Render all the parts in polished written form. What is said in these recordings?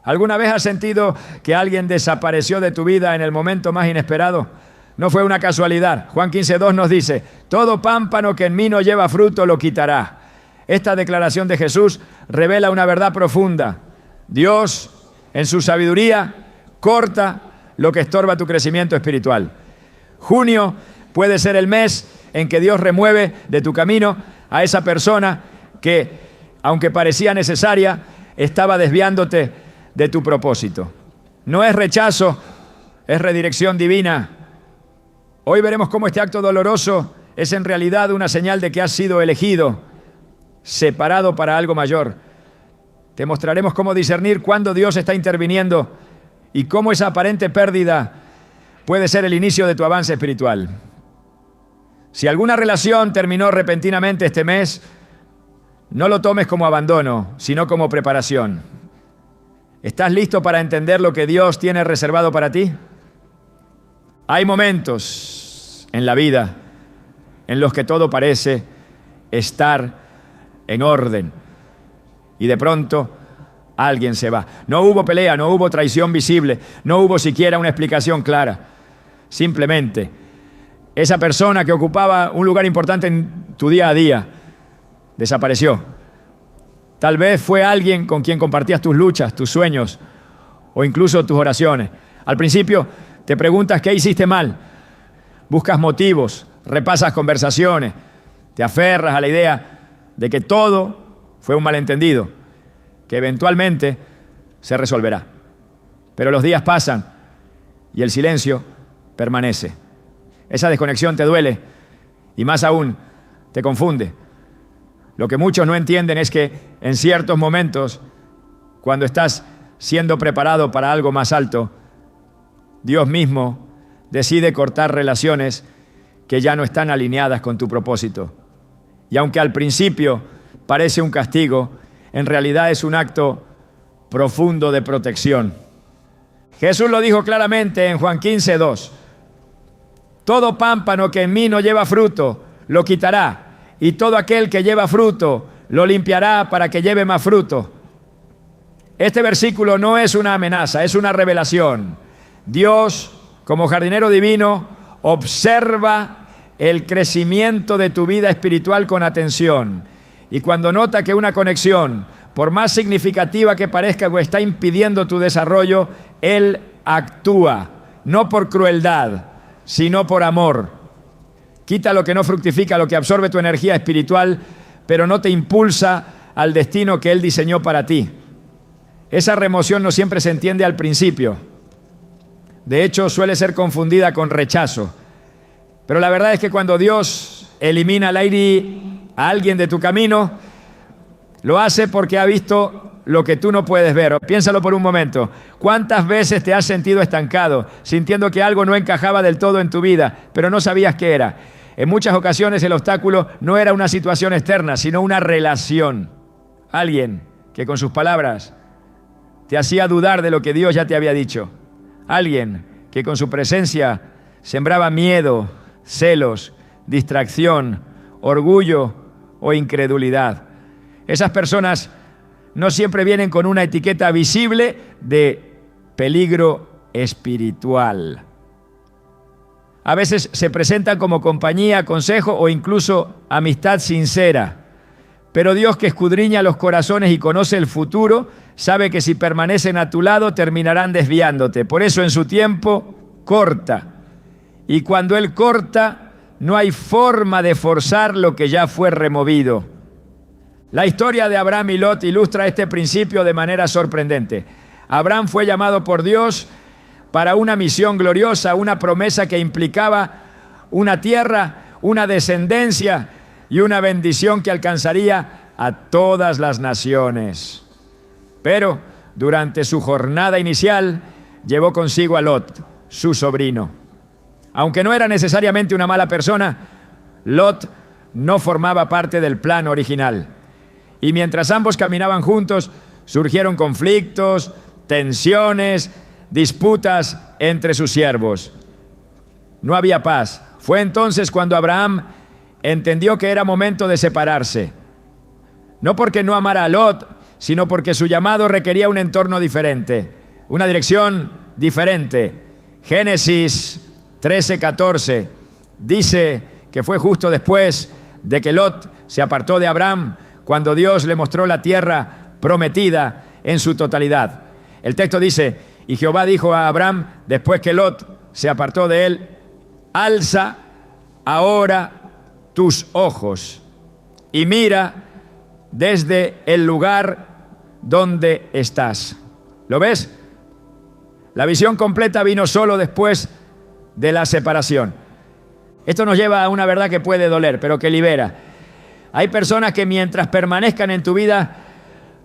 ¿Alguna vez has sentido que alguien desapareció de tu vida en el momento más inesperado? No fue una casualidad. Juan 15:2 nos dice: todo pámpano que en mí no lleva fruto lo quitará. Esta declaración de Jesús revela una verdad profunda. Dios, en su sabiduría, corta lo que estorba tu crecimiento espiritual. Junio puede ser el mes en que Dios remueve de tu camino a esa persona que, aunque parecía necesaria, estaba desviándote de tu propósito. No es rechazo, es redirección divina. Hoy veremos cómo este acto doloroso es en realidad una señal de que has sido elegido, separado para algo mayor. Te mostraremos cómo discernir cuándo Dios está interviniendo y cómo esa aparente pérdida puede ser el inicio de tu avance espiritual. Si alguna relación terminó repentinamente este mes, no lo tomes como abandono, sino como preparación. ¿Estás listo para entender lo que Dios tiene reservado para ti? Hay momentos en la vida en los que todo parece estar en orden y de pronto alguien se va. No hubo pelea, no hubo traición visible, no hubo siquiera una explicación clara. Simplemente, esa persona que ocupaba un lugar importante en tu día a día desapareció. Tal vez fue alguien con quien compartías tus luchas, tus sueños o incluso tus oraciones. Al principio te preguntas qué hiciste mal, buscas motivos, repasas conversaciones, te aferras a la idea de que todo fue un malentendido, que eventualmente se resolverá. Pero los días pasan y el silencio permanece. Esa desconexión te duele y más aún te confunde. Lo que muchos no entienden es que en ciertos momentos, cuando estás siendo preparado para algo más alto, Dios mismo decide cortar relaciones que ya no están alineadas con tu propósito. Y aunque al principio parece un castigo, en realidad es un acto profundo de protección. Jesús lo dijo claramente en Juan 15:2. Todo pámpano que en mí no lleva fruto, lo quitará. Y todo aquel que lleva fruto, lo limpiará para que lleve más fruto. Este versículo no es una amenaza, es una revelación. Dios, como jardinero divino, observa el crecimiento de tu vida espiritual con atención. Y cuando nota que una conexión, por más significativa que parezca, o está impidiendo tu desarrollo, Él actúa, no por crueldad, sino por amor. Quita lo que no fructifica, lo que absorbe tu energía espiritual, pero no te impulsa al destino que Él diseñó para ti. Esa remoción no siempre se entiende al principio. De hecho, suele ser confundida con rechazo. Pero la verdad es que cuando Dios elimina al aire a alguien de tu camino, lo hace porque ha visto lo que tú no puedes ver. Piénsalo por un momento. ¿Cuántas veces te has sentido estancado, sintiendo que algo no encajaba del todo en tu vida, pero no sabías qué era? En muchas ocasiones el obstáculo no era una situación externa, sino una relación. Alguien que con sus palabras te hacía dudar de lo que Dios ya te había dicho. Alguien que con su presencia sembraba miedo, celos, distracción, orgullo o incredulidad. Esas personas no siempre vienen con una etiqueta visible de peligro espiritual. A veces se presentan como compañía, consejo o incluso amistad sincera. Pero Dios, que escudriña los corazones y conoce el futuro, sabe que si permanecen a tu lado terminarán desviándote. Por eso en su tiempo corta. Y cuando Él corta, no hay forma de forzar lo que ya fue removido. La historia de Abraham y Lot ilustra este principio de manera sorprendente. Abraham fue llamado por Dios para una misión gloriosa, una promesa que implicaba una tierra, una descendencia y una bendición que alcanzaría a todas las naciones. Pero durante su jornada inicial llevó consigo a Lot, su sobrino. Aunque no era necesariamente una mala persona, Lot no formaba parte del plan original. Y mientras ambos caminaban juntos, surgieron conflictos, tensiones, disputas entre sus siervos. No había paz. Fue entonces cuando Abraham entendió que era momento de separarse. No porque no amara a Lot, sino porque su llamado requería un entorno diferente, una dirección diferente. Génesis 13:14 dice que fue justo después de que Lot se apartó de Abraham, cuando Dios le mostró la tierra prometida en su totalidad. El texto dice: y Jehová dijo a Abraham, después que Lot se apartó de él: alza ahora tus ojos y mira desde el lugar donde estás. ¿Lo ves? La visión completa vino solo después de la separación. Esto nos lleva a una verdad que puede doler, pero que libera. Hay personas que mientras permanezcan en tu vida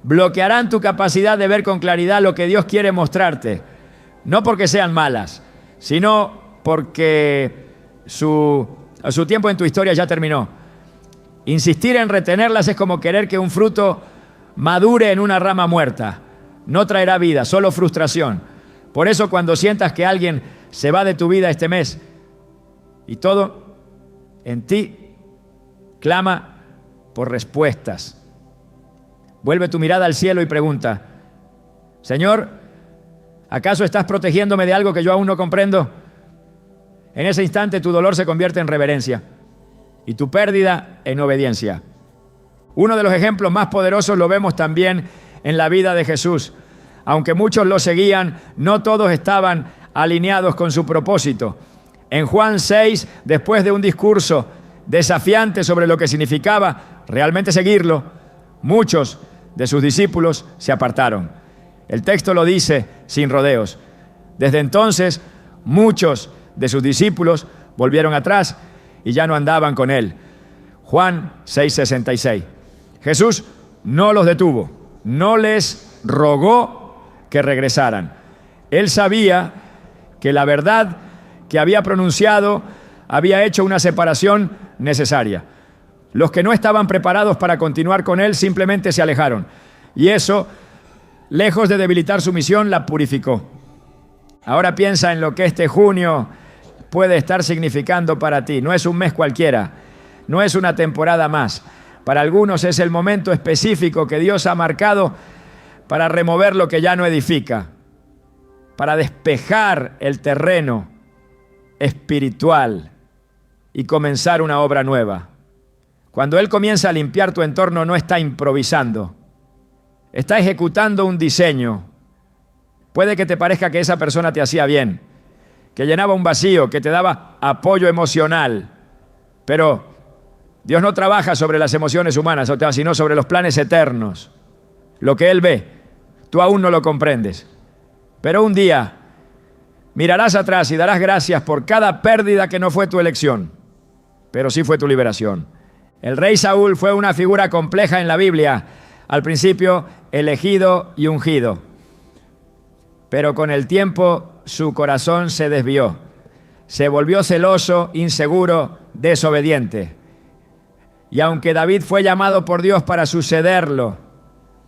bloquearán tu capacidad de ver con claridad lo que Dios quiere mostrarte. No porque sean malas, sino porque su tiempo en tu historia ya terminó. Insistir en retenerlas es como querer que un fruto madure en una rama muerta. No traerá vida, solo frustración. Por eso, cuando sientas que alguien se va de tu vida este mes y todo en ti clama por respuestas, vuelve tu mirada al cielo y pregunta: Señor, ¿acaso estás protegiéndome de algo que yo aún no comprendo? En ese instante tu dolor se convierte en reverencia y tu pérdida en obediencia. Uno de los ejemplos más poderosos lo vemos también en la vida de Jesús. Aunque muchos lo seguían, no todos estaban alineados con su propósito. En Juan 6, después de un discurso desafiante sobre lo que significaba realmente seguirlo, muchos de sus discípulos se apartaron. El texto lo dice sin rodeos. Desde entonces, muchos de sus discípulos volvieron atrás y ya no andaban con él. Juan 6:66. Jesús no los detuvo, no les rogó que regresaran. Él sabía que la verdad que había pronunciado había hecho una separación necesaria. Los que no estaban preparados para continuar con él simplemente se alejaron. Y eso, lejos de debilitar su misión, la purificó. Ahora piensa en lo que este junio puede estar significando para ti. No es un mes cualquiera, no es una temporada más. Para algunos es el momento específico que Dios ha marcado para remover lo que ya no edifica, para despejar el terreno espiritual y comenzar una obra nueva. Cuando Él comienza a limpiar tu entorno, no está improvisando, está ejecutando un diseño. Puede que te parezca que esa persona te hacía bien, que llenaba un vacío, que te daba apoyo emocional, pero Dios no trabaja sobre las emociones humanas, sino sobre los planes eternos. Lo que Él ve, tú aún no lo comprendes. Pero un día mirarás atrás y darás gracias por cada pérdida que no fue tu elección, pero sí fue tu liberación. El rey Saúl fue una figura compleja en la Biblia. Al principio, elegido y ungido. Pero con el tiempo, su corazón se desvió. Se volvió celoso, inseguro, desobediente. Y aunque David fue llamado por Dios para sucederlo,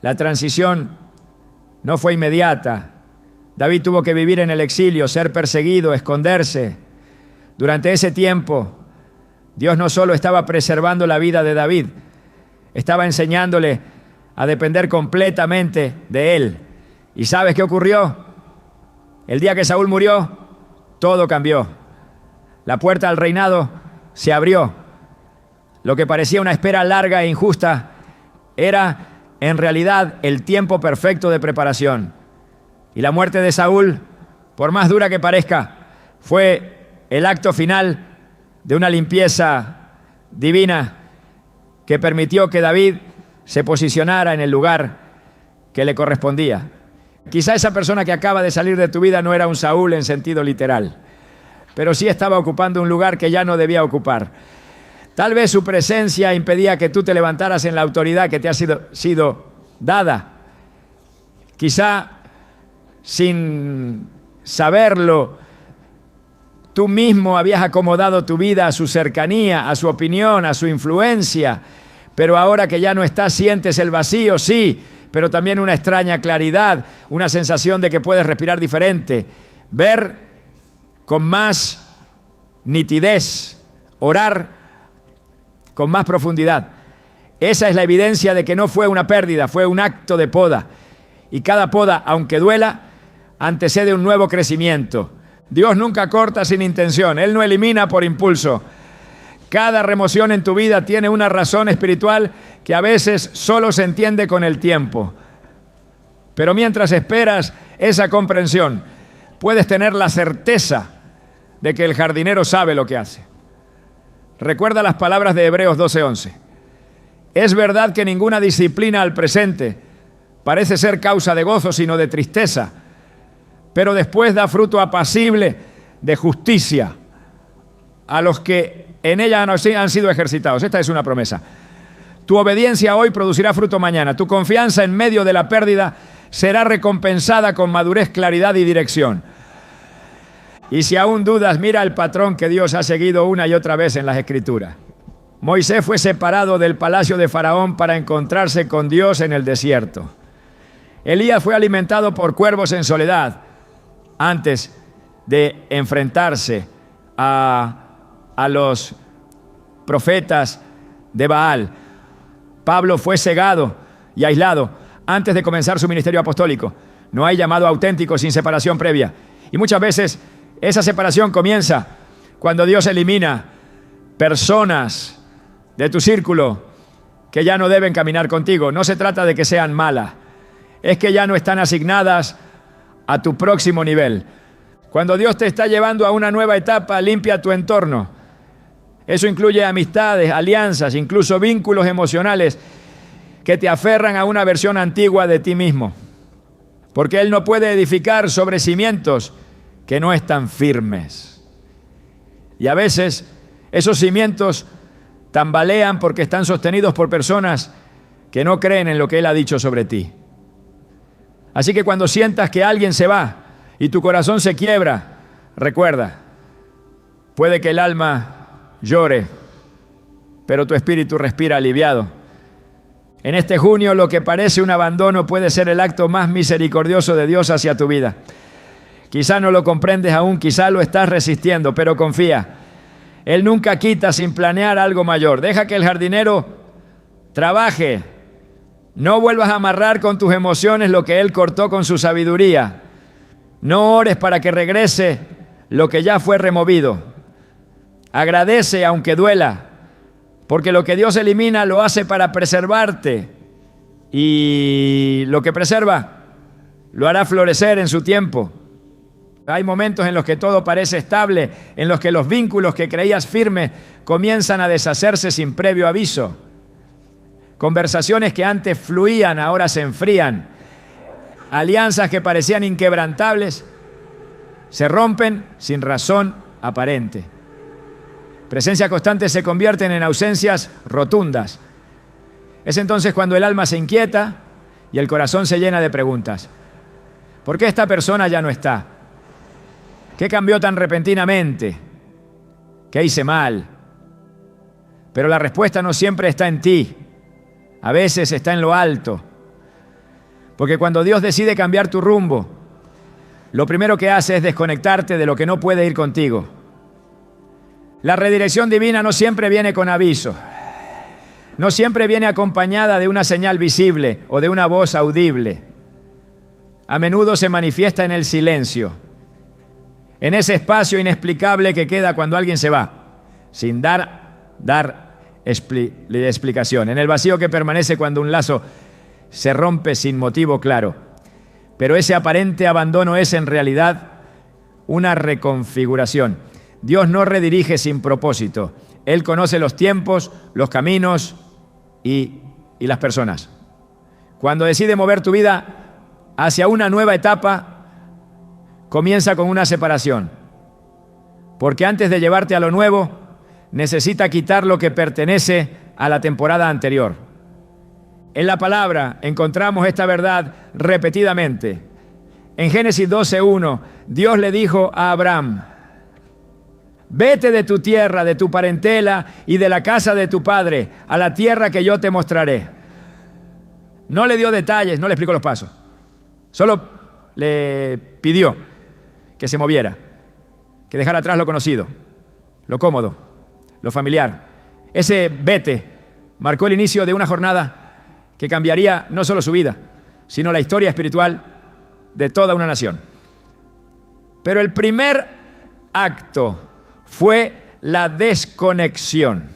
la transición no fue inmediata. David tuvo que vivir en el exilio, ser perseguido, esconderse. Durante ese tiempo, Dios no solo estaba preservando la vida de David, estaba enseñándole a depender completamente de Él. ¿Y sabes qué ocurrió? El día que Saúl murió, todo cambió. La puerta al reinado se abrió. Lo que parecía una espera larga e injusta era en realidad el tiempo perfecto de preparación. Y la muerte de Saúl, por más dura que parezca, fue el acto final de una limpieza divina que permitió que David se posicionara en el lugar que le correspondía. Quizá esa persona que acaba de salir de tu vida no era un Saúl en sentido literal, pero sí estaba ocupando un lugar que ya no debía ocupar. Tal vez su presencia impedía que tú te levantaras en la autoridad que te ha sido dada. Quizá sin saberlo, tú mismo habías acomodado tu vida a su cercanía, a su opinión, a su influencia, pero ahora que ya no estás, sientes el vacío, sí, pero también una extraña claridad, una sensación de que puedes respirar diferente, ver con más nitidez, orar con más profundidad. Esa es la evidencia de que no fue una pérdida, fue un acto de poda. Y cada poda, aunque duela, antecede un nuevo crecimiento. Dios nunca corta sin intención, Él no elimina por impulso. Cada remoción en tu vida tiene una razón espiritual que a veces solo se entiende con el tiempo. Pero mientras esperas esa comprensión, puedes tener la certeza de que el jardinero sabe lo que hace. Recuerda las palabras de Hebreos 12:11. Es verdad que ninguna disciplina al presente parece ser causa de gozo, sino de tristeza, pero después da fruto apacible de justicia a los que en ella han sido ejercitados. Esta es una promesa. Tu obediencia hoy producirá fruto mañana. Tu confianza en medio de la pérdida será recompensada con madurez, claridad y dirección. Y si aún dudas, mira el patrón que Dios ha seguido una y otra vez en las Escrituras. Moisés fue separado del palacio de Faraón para encontrarse con Dios en el desierto. Elías fue alimentado por cuervos en soledad antes de enfrentarse a los profetas de Baal. Pablo fue cegado y aislado antes de comenzar su ministerio apostólico. No hay llamado auténtico sin separación previa. Y muchas veces esa separación comienza cuando Dios elimina personas de tu círculo que ya no deben caminar contigo. No se trata de que sean malas, es que ya no están asignadas a tu próximo nivel. Cuando Dios te está llevando a una nueva etapa, limpia tu entorno. Eso incluye amistades, alianzas, incluso vínculos emocionales que te aferran a una versión antigua de ti mismo. Porque Él no puede edificar sobre cimientos que no están firmes. Y a veces esos cimientos tambalean porque están sostenidos por personas que no creen en lo que Él ha dicho sobre ti. Así que cuando sientas que alguien se va y tu corazón se quiebra, recuerda, puede que el alma llore, pero tu espíritu respira aliviado. En este junio, lo que parece un abandono puede ser el acto más misericordioso de Dios hacia tu vida. Quizá no lo comprendes aún, quizá lo estás resistiendo, pero confía. Él nunca quita sin planear algo mayor. Deja que el jardinero trabaje. No vuelvas a amarrar con tus emociones lo que Él cortó con su sabiduría. No ores para que regrese lo que ya fue removido. Agradece aunque duela, porque lo que Dios elimina lo hace para preservarte. Y lo que preserva lo hará florecer en su tiempo. Hay momentos en los que todo parece estable, en los que los vínculos que creías firmes comienzan a deshacerse sin previo aviso. Conversaciones que antes fluían ahora se enfrían. Alianzas que parecían inquebrantables se rompen sin razón aparente. Presencias constantes se convierten en ausencias rotundas. Es entonces cuando el alma se inquieta y el corazón se llena de preguntas. ¿Por qué esta persona ya no está? ¿Qué cambió tan repentinamente? ¿Qué hice mal? Pero la respuesta no siempre está en ti. A veces está en lo alto. Porque cuando Dios decide cambiar tu rumbo, lo primero que hace es desconectarte de lo que no puede ir contigo. La redirección divina no siempre viene con aviso. No siempre viene acompañada de una señal visible o de una voz audible. A menudo se manifiesta en el silencio, en ese espacio inexplicable que queda cuando alguien se va, sin dar explicación, en el vacío que permanece cuando un lazo se rompe sin motivo claro. Pero ese aparente abandono es en realidad una reconfiguración. Dios no redirige sin propósito. Él conoce los tiempos, los caminos y las personas. Cuando decide mover tu vida hacia una nueva etapa, comienza con una separación. Porque antes de llevarte a lo nuevo, necesita quitar lo que pertenece a la temporada anterior. En la palabra encontramos esta verdad repetidamente. En Génesis 12:1, Dios le dijo a Abraham: vete de tu tierra, de tu parentela y de la casa de tu padre, a la tierra que yo te mostraré. No le dio detalles, no le explicó los pasos. Solo le pidió que se moviera, que dejara atrás lo conocido, lo cómodo, lo familiar. Ese vete marcó el inicio de una jornada que cambiaría no solo su vida, sino la historia espiritual de toda una nación. Pero el primer acto fue la desconexión.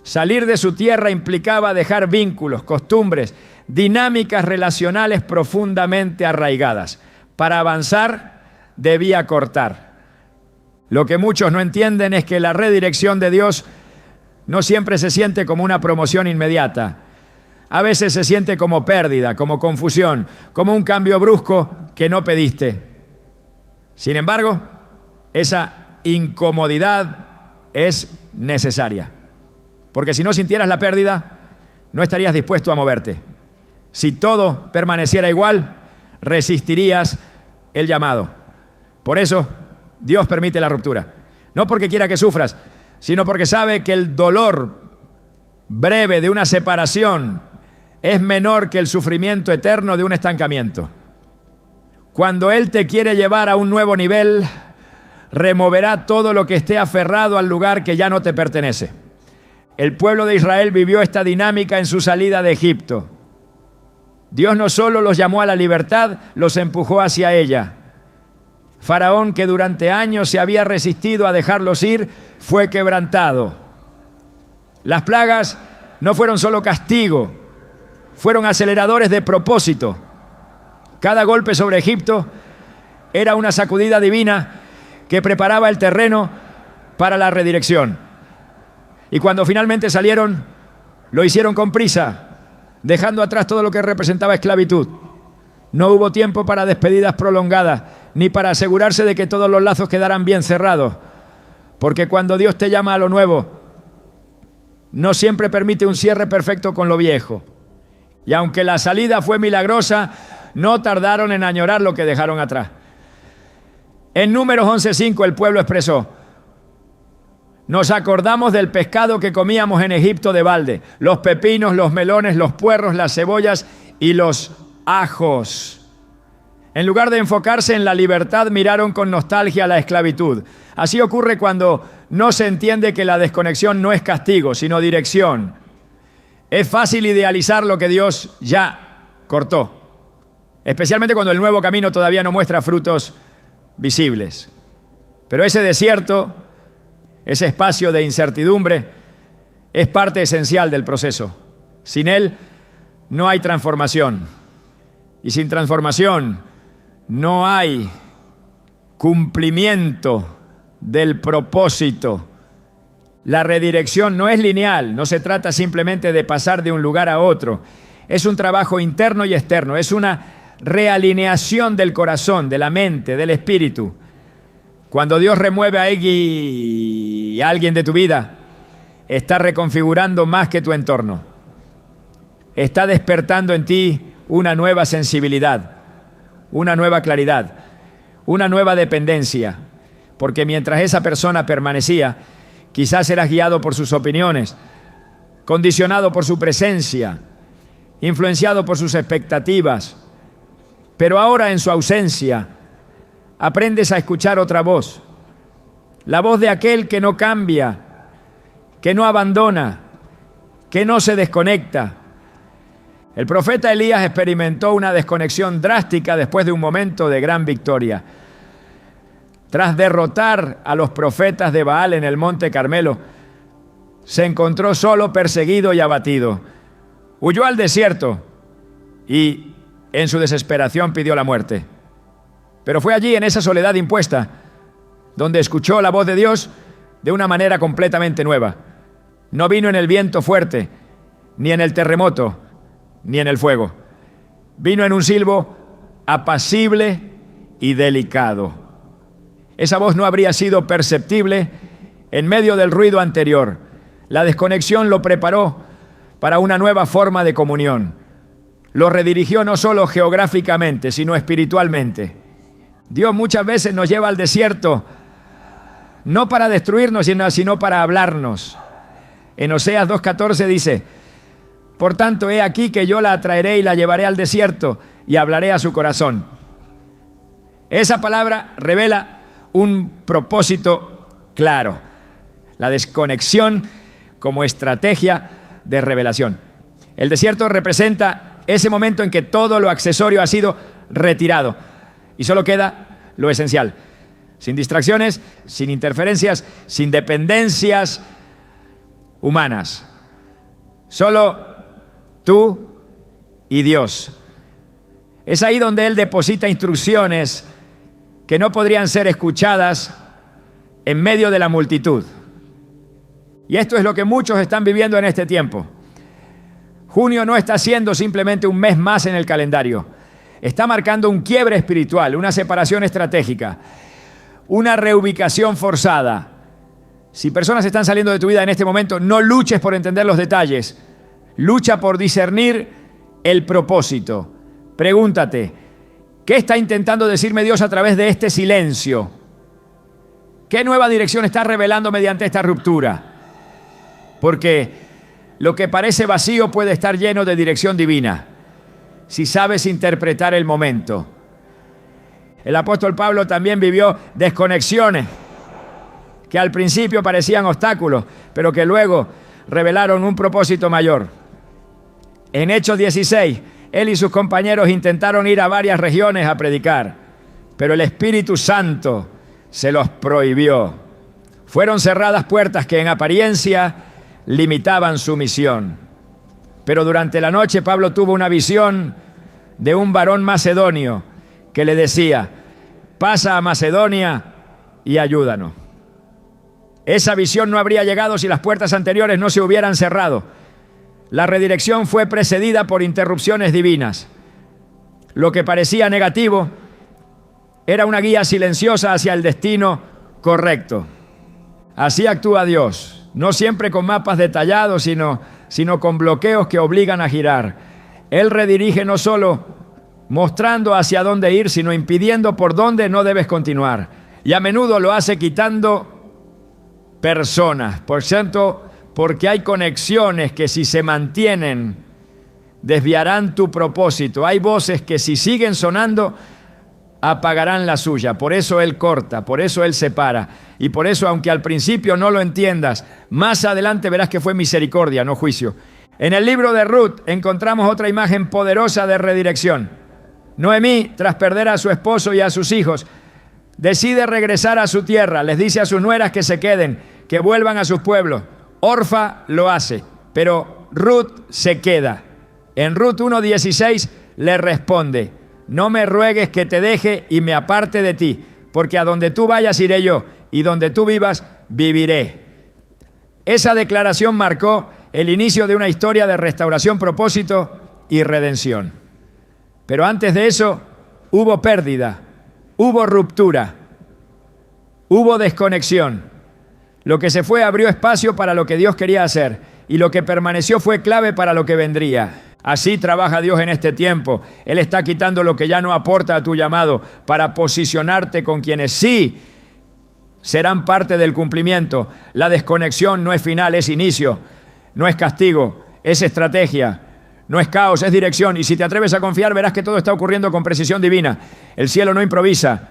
Salir de su tierra implicaba dejar vínculos, costumbres, dinámicas relacionales profundamente arraigadas. Para avanzar, debía cortar. Lo que muchos no entienden es que la redirección de Dios no siempre se siente como una promoción inmediata. A veces se siente como pérdida, como confusión, como un cambio brusco que no pediste. Sin embargo, esa incomodidad es necesaria. Porque si no sintieras la pérdida, no estarías dispuesto a moverte. Si todo permaneciera igual, resistirías el llamado. Por eso, Dios permite la ruptura. No porque quiera que sufras, sino porque sabe que el dolor breve de una separación es menor que el sufrimiento eterno de un estancamiento. Cuando Él te quiere llevar a un nuevo nivel, removerá todo lo que esté aferrado al lugar que ya no te pertenece. El pueblo de Israel vivió esta dinámica en su salida de Egipto. Dios no solo los llamó a la libertad, los empujó hacia ella. Faraón, que durante años se había resistido a dejarlos ir, fue quebrantado. Las plagas no fueron solo castigo, fueron aceleradores de propósito. Cada golpe sobre Egipto era una sacudida divina que preparaba el terreno para la redirección. Y cuando finalmente salieron, lo hicieron con prisa, dejando atrás todo lo que representaba esclavitud. No hubo tiempo para despedidas prolongadas, ni para asegurarse de que todos los lazos quedaran bien cerrados. Porque cuando Dios te llama a lo nuevo, no siempre permite un cierre perfecto con lo viejo. Y aunque la salida fue milagrosa, no tardaron en añorar lo que dejaron atrás. En Números 11:5 el pueblo expresó: nos acordamos del pescado que comíamos en Egipto de balde, los pepinos, los melones, los puerros, las cebollas y los ajos. En lugar de enfocarse en la libertad, miraron con nostalgia la esclavitud. Así ocurre cuando no se entiende que la desconexión no es castigo, sino dirección. Es fácil idealizar lo que Dios ya cortó, especialmente cuando el nuevo camino todavía no muestra frutos visibles. Pero ese desierto, ese espacio de incertidumbre, es parte esencial del proceso. Sin él no hay transformación. Y sin transformación no hay cumplimiento del propósito. La redirección no es lineal, no se trata simplemente de pasar de un lugar a otro. Es un trabajo interno y externo, es una realineación del corazón, de la mente, del espíritu. Cuando Dios remueve a alguien de tu vida, está reconfigurando más que tu entorno. Está despertando en ti una nueva sensibilidad, una nueva claridad, una nueva dependencia. Porque mientras esa persona permanecía, quizás eras guiado por sus opiniones, condicionado por su presencia, influenciado por sus expectativas. Pero ahora, en su ausencia, aprendes a escuchar otra voz, la voz de aquel que no cambia, que no abandona, que no se desconecta. El profeta Elías experimentó una desconexión drástica después de un momento de gran victoria. Tras derrotar a los profetas de Baal en el monte Carmelo, se encontró solo, perseguido y abatido. Huyó al desierto y en su desesperación pidió la muerte. Pero fue allí, en esa soledad impuesta, donde escuchó la voz de Dios de una manera completamente nueva. No vino en el viento fuerte, ni en el terremoto, ni en el fuego. Vino en un silbo apacible y delicado. Esa voz no habría sido perceptible en medio del ruido anterior. La desconexión lo preparó para una nueva forma de comunión. Lo redirigió no solo geográficamente, sino espiritualmente. Dios muchas veces nos lleva al desierto, no para destruirnos, sino para hablarnos. En Oseas 2:14 dice: por tanto, he aquí que yo la atraeré y la llevaré al desierto y hablaré a su corazón. Esa palabra revela un propósito claro. La desconexión como estrategia de revelación. El desierto representa ese momento en que todo lo accesorio ha sido retirado y solo queda lo esencial. Sin distracciones, sin interferencias, sin dependencias humanas. Solo tú y Dios. Es ahí donde Él deposita instrucciones que no podrían ser escuchadas en medio de la multitud. Y esto es lo que muchos están viviendo en este tiempo. Junio no está siendo simplemente un mes más en el calendario. Está marcando un quiebre espiritual, una separación estratégica, una reubicación forzada. Si personas están saliendo de tu vida en este momento, no luches por entender los detalles. Lucha por discernir el propósito. Pregúntate, ¿qué está intentando decirme Dios a través de este silencio? ¿Qué nueva dirección está revelando mediante esta ruptura? Porque lo que parece vacío puede estar lleno de dirección divina, si sabes interpretar el momento. El apóstol Pablo también vivió desconexiones que al principio parecían obstáculos, pero que luego revelaron un propósito mayor. En Hechos 16, él y sus compañeros intentaron ir a varias regiones a predicar, pero el Espíritu Santo se los prohibió. Fueron cerradas puertas que en apariencia limitaban su misión. Pero durante la noche Pablo tuvo una visión de un varón macedonio que le decía: pasa a Macedonia y ayúdanos. Esa visión no habría llegado si las puertas anteriores no se hubieran cerrado. La redirección fue precedida por interrupciones divinas. Lo que parecía negativo era una guía silenciosa hacia el destino correcto. Así actúa Dios, no siempre con mapas detallados, sino con bloqueos que obligan a girar. Él redirige no solo mostrando hacia dónde ir, sino impidiendo por dónde no debes continuar. Y a menudo lo hace quitando personas, por cierto, porque hay conexiones que si se mantienen desviarán tu propósito. Hay voces que si siguen sonando apagarán la suya. Por eso Él corta, por eso Él separa. Y por eso, aunque al principio no lo entiendas, más adelante verás que fue misericordia, no juicio. En el libro de Ruth encontramos otra imagen poderosa de redirección. Noemí, tras perder a su esposo y a sus hijos, decide regresar a su tierra. Les dice a sus nueras que se queden, que vuelvan a sus pueblos. Orfa lo hace, pero Ruth se queda. En Ruth 1:16 le responde: no me ruegues que te deje y me aparte de ti, porque a donde tú vayas iré yo, y donde tú vivas viviré. Esa declaración marcó el inicio de una historia de restauración, propósito y redención. Pero antes de eso hubo pérdida, hubo ruptura, hubo desconexión. Lo que se fue abrió espacio para lo que Dios quería hacer, y lo que permaneció fue clave para lo que vendría. Así trabaja Dios en este tiempo. Él está quitando lo que ya no aporta a tu llamado para posicionarte con quienes sí serán parte del cumplimiento. La desconexión no es final, es inicio. No es castigo, es estrategia. No es caos, es dirección. Y si te atreves a confiar, verás que todo está ocurriendo con precisión divina. El cielo no improvisa.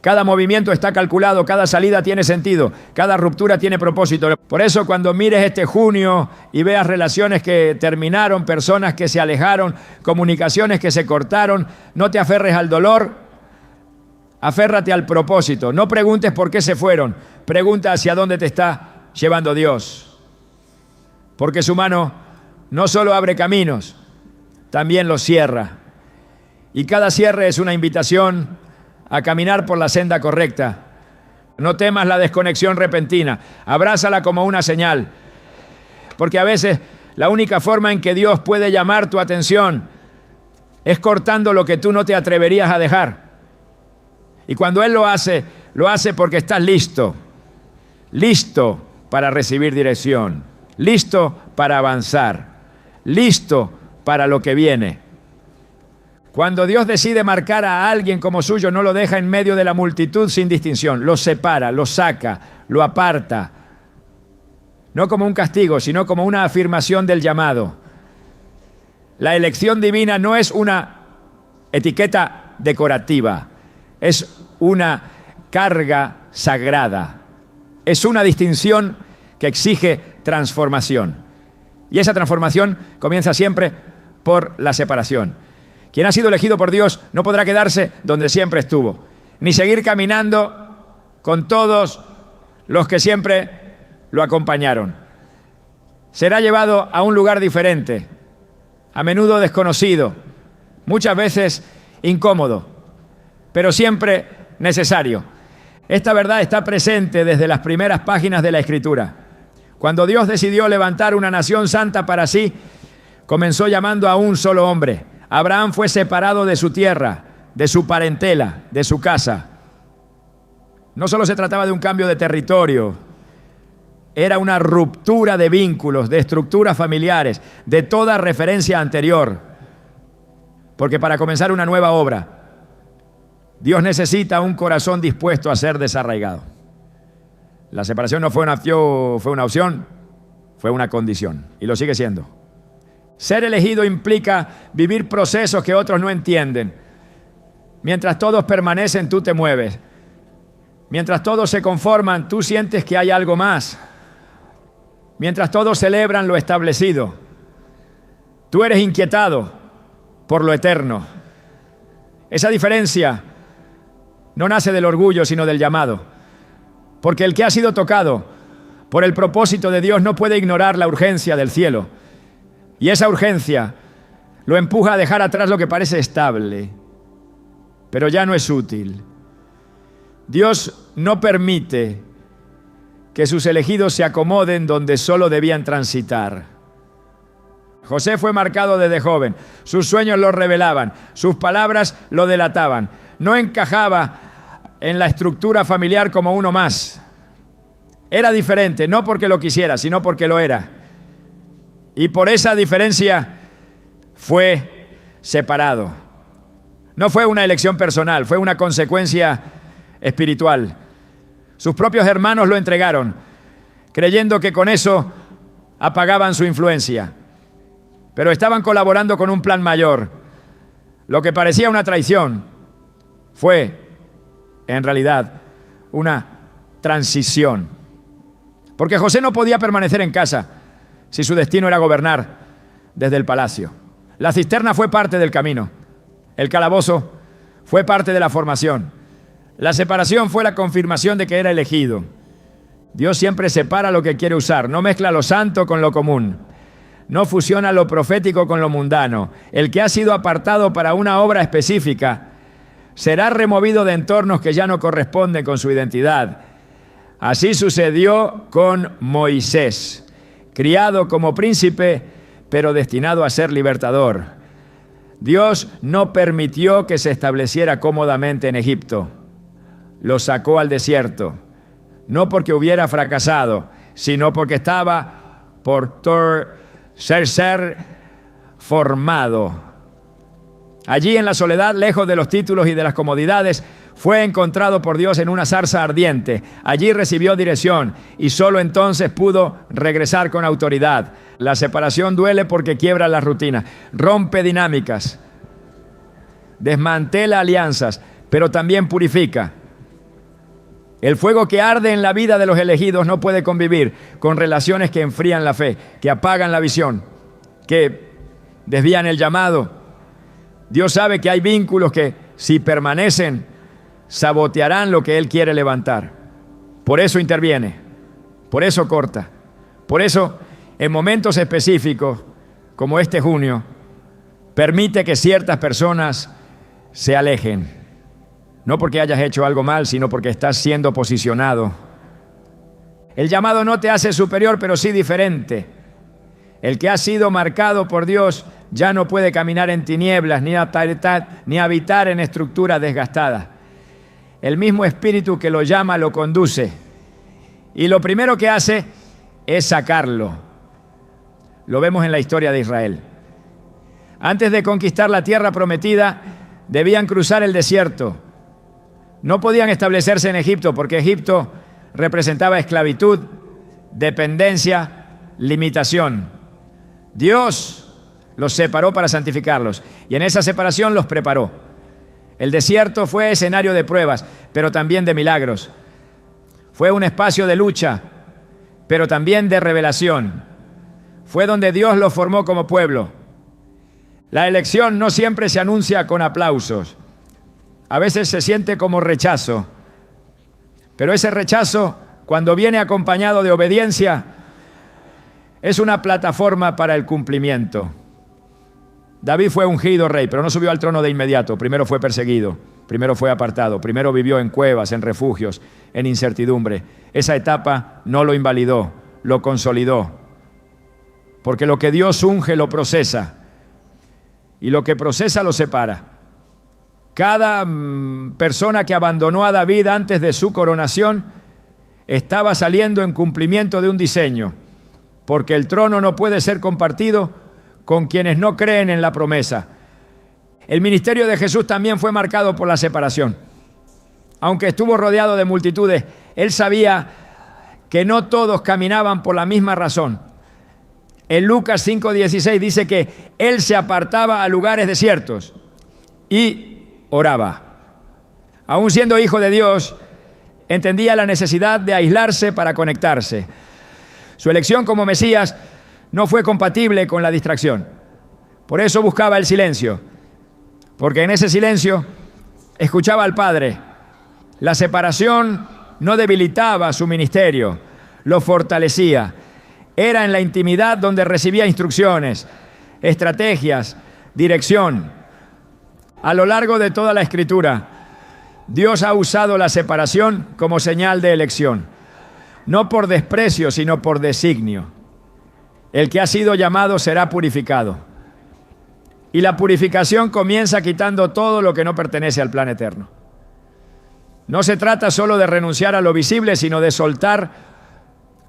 Cada movimiento está calculado, cada salida tiene sentido, cada ruptura tiene propósito. Por eso cuando mires este junio y veas relaciones que terminaron, personas que se alejaron, comunicaciones que se cortaron, no te aferres al dolor, aférrate al propósito. No preguntes por qué se fueron, pregunta hacia dónde te está llevando Dios. Porque su mano no solo abre caminos, también los cierra. Y cada cierre es una invitación a caminar por la senda correcta. No temas la desconexión repentina, abrázala como una señal, porque a veces la única forma en que Dios puede llamar tu atención es cortando lo que tú no te atreverías a dejar. Y cuando Él lo hace porque estás listo para recibir dirección, listo para avanzar, listo para lo que viene. Cuando Dios decide marcar a alguien como suyo, no lo deja en medio de la multitud sin distinción. Lo separa, lo saca, lo aparta. No como un castigo, sino como una afirmación del llamado. La elección divina no es una etiqueta decorativa, es una carga sagrada. Es una distinción que exige transformación. Y esa transformación comienza siempre por la separación. Quien ha sido elegido por Dios no podrá quedarse donde siempre estuvo, ni seguir caminando con todos los que siempre lo acompañaron. Será llevado a un lugar diferente, a menudo desconocido, muchas veces incómodo, pero siempre necesario. Esta verdad está presente desde las primeras páginas de la Escritura. Cuando Dios decidió levantar una nación santa para sí, comenzó llamando a un solo hombre. Abraham fue separado de su tierra, de su parentela, de su casa. No solo se trataba de un cambio de territorio, era una ruptura de vínculos, de estructuras familiares, de toda referencia anterior. Porque para comenzar una nueva obra, Dios necesita un corazón dispuesto a ser desarraigado. La separación no fue una opción, fue una condición. Y lo sigue siendo. Ser elegido implica vivir procesos que otros no entienden. Mientras todos permanecen, tú te mueves. Mientras todos se conforman, tú sientes que hay algo más. Mientras todos celebran lo establecido, tú eres inquietado por lo eterno. Esa diferencia no nace del orgullo, sino del llamado. Porque el que ha sido tocado por el propósito de Dios no puede ignorar la urgencia del cielo. Y esa urgencia lo empuja a dejar atrás lo que parece estable, pero ya no es útil. Dios no permite que sus elegidos se acomoden donde solo debían transitar. José fue marcado desde joven, sus sueños lo revelaban, sus palabras lo delataban. No encajaba en la estructura familiar como uno más. Era diferente, no porque lo quisiera, sino porque lo era. Y por esa diferencia fue separado. No fue una elección personal, fue una consecuencia espiritual. Sus propios hermanos lo entregaron, creyendo que con eso apagaban su influencia. Pero estaban colaborando con un plan mayor. Lo que parecía una traición fue, en realidad, una transición. Porque José no podía permanecer en casa si su destino era gobernar desde el palacio. La cisterna fue parte del camino. El calabozo fue parte de la formación. La separación fue la confirmación de que era elegido. Dios siempre separa lo que quiere usar, no mezcla lo santo con lo común, no fusiona lo profético con lo mundano. El que ha sido apartado para una obra específica será removido de entornos que ya no corresponden con su identidad. Así sucedió con Moisés, criado como príncipe, pero destinado a ser libertador. Dios no permitió que se estableciera cómodamente en Egipto. Lo sacó al desierto, no porque hubiera fracasado, sino porque estaba por ser formado. Allí en la soledad, lejos de los títulos y de las comodidades, fue encontrado por Dios en una zarza ardiente. Allí recibió dirección y solo entonces pudo regresar con autoridad. La separación duele porque quiebra las rutinas, rompe dinámicas, desmantela alianzas, pero también purifica. El fuego que arde en la vida de los elegidos no puede convivir con relaciones que enfrían la fe, que apagan la visión, que desvían el llamado. Dios sabe que hay vínculos que, si permanecen, sabotearán lo que Él quiere levantar. Por eso interviene, por eso corta, por eso en momentos específicos, como este junio, permite que ciertas personas se alejen. No porque hayas hecho algo mal, sino porque estás siendo posicionado. El llamado no te hace superior, pero sí diferente. El que ha sido marcado por Dios ya no puede caminar en tinieblas, ni habitar en estructuras desgastadas. El mismo espíritu que lo llama lo conduce. Y lo primero que hace es sacarlo. Lo vemos en la historia de Israel. Antes de conquistar la tierra prometida, debían cruzar el desierto. No podían establecerse en Egipto porque Egipto representaba esclavitud, dependencia, limitación. Dios los separó para santificarlos y en esa separación los preparó. El desierto fue escenario de pruebas, pero también de milagros. Fue un espacio de lucha, pero también de revelación. Fue donde Dios lo formó como pueblo. La elección no siempre se anuncia con aplausos. A veces se siente como rechazo. Pero ese rechazo, cuando viene acompañado de obediencia, es una plataforma para el cumplimiento. David fue ungido rey, pero no subió al trono de inmediato. Primero fue perseguido, primero fue apartado, primero vivió en cuevas, en refugios, en incertidumbre. Esa etapa no lo invalidó, lo consolidó. Porque lo que Dios unge lo procesa, y lo que procesa lo separa. Cada persona que abandonó a David antes de su coronación estaba saliendo en cumplimiento de un diseño, porque el trono no puede ser compartido con quienes no creen en la promesa. El ministerio de Jesús también fue marcado por la separación. Aunque estuvo rodeado de multitudes, él sabía que no todos caminaban por la misma razón. En Lucas 5:16 dice que él se apartaba a lugares desiertos y oraba. Aún siendo hijo de Dios, entendía la necesidad de aislarse para conectarse. Su elección como Mesías no fue compatible con la distracción. Por eso buscaba el silencio, porque en ese silencio escuchaba al Padre. La separación no debilitaba su ministerio, lo fortalecía. Era en la intimidad donde recibía instrucciones, estrategias, dirección. A lo largo de toda la Escritura, Dios ha usado la separación como señal de elección, no por desprecio, sino por designio. El que ha sido llamado será purificado. Y la purificación comienza quitando todo lo que no pertenece al plan eterno. No se trata solo de renunciar a lo visible, sino de soltar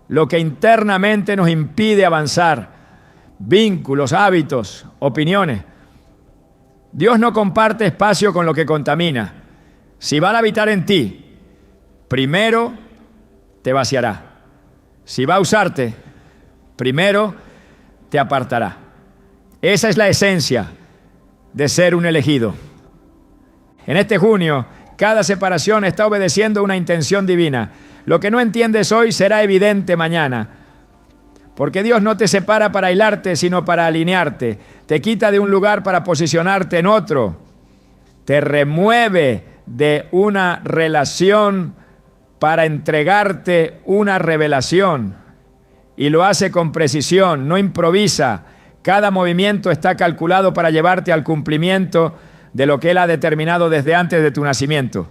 lo que internamente nos impide avanzar, vínculos, hábitos, opiniones. Dios no comparte espacio con lo que contamina. Si va a habitar en ti, primero te vaciará. Si va a usarte, primero te apartará. Esa es la esencia de ser un elegido. En este junio, cada separación está obedeciendo una intención divina. Lo que no entiendes hoy será evidente mañana. Porque Dios no te separa para aislarte, sino para alinearte. Te quita de un lugar para posicionarte en otro. Te remueve de una relación para entregarte una revelación. Y lo hace con precisión, no improvisa. Cada movimiento está calculado para llevarte al cumplimiento de lo que Él ha determinado desde antes de tu nacimiento.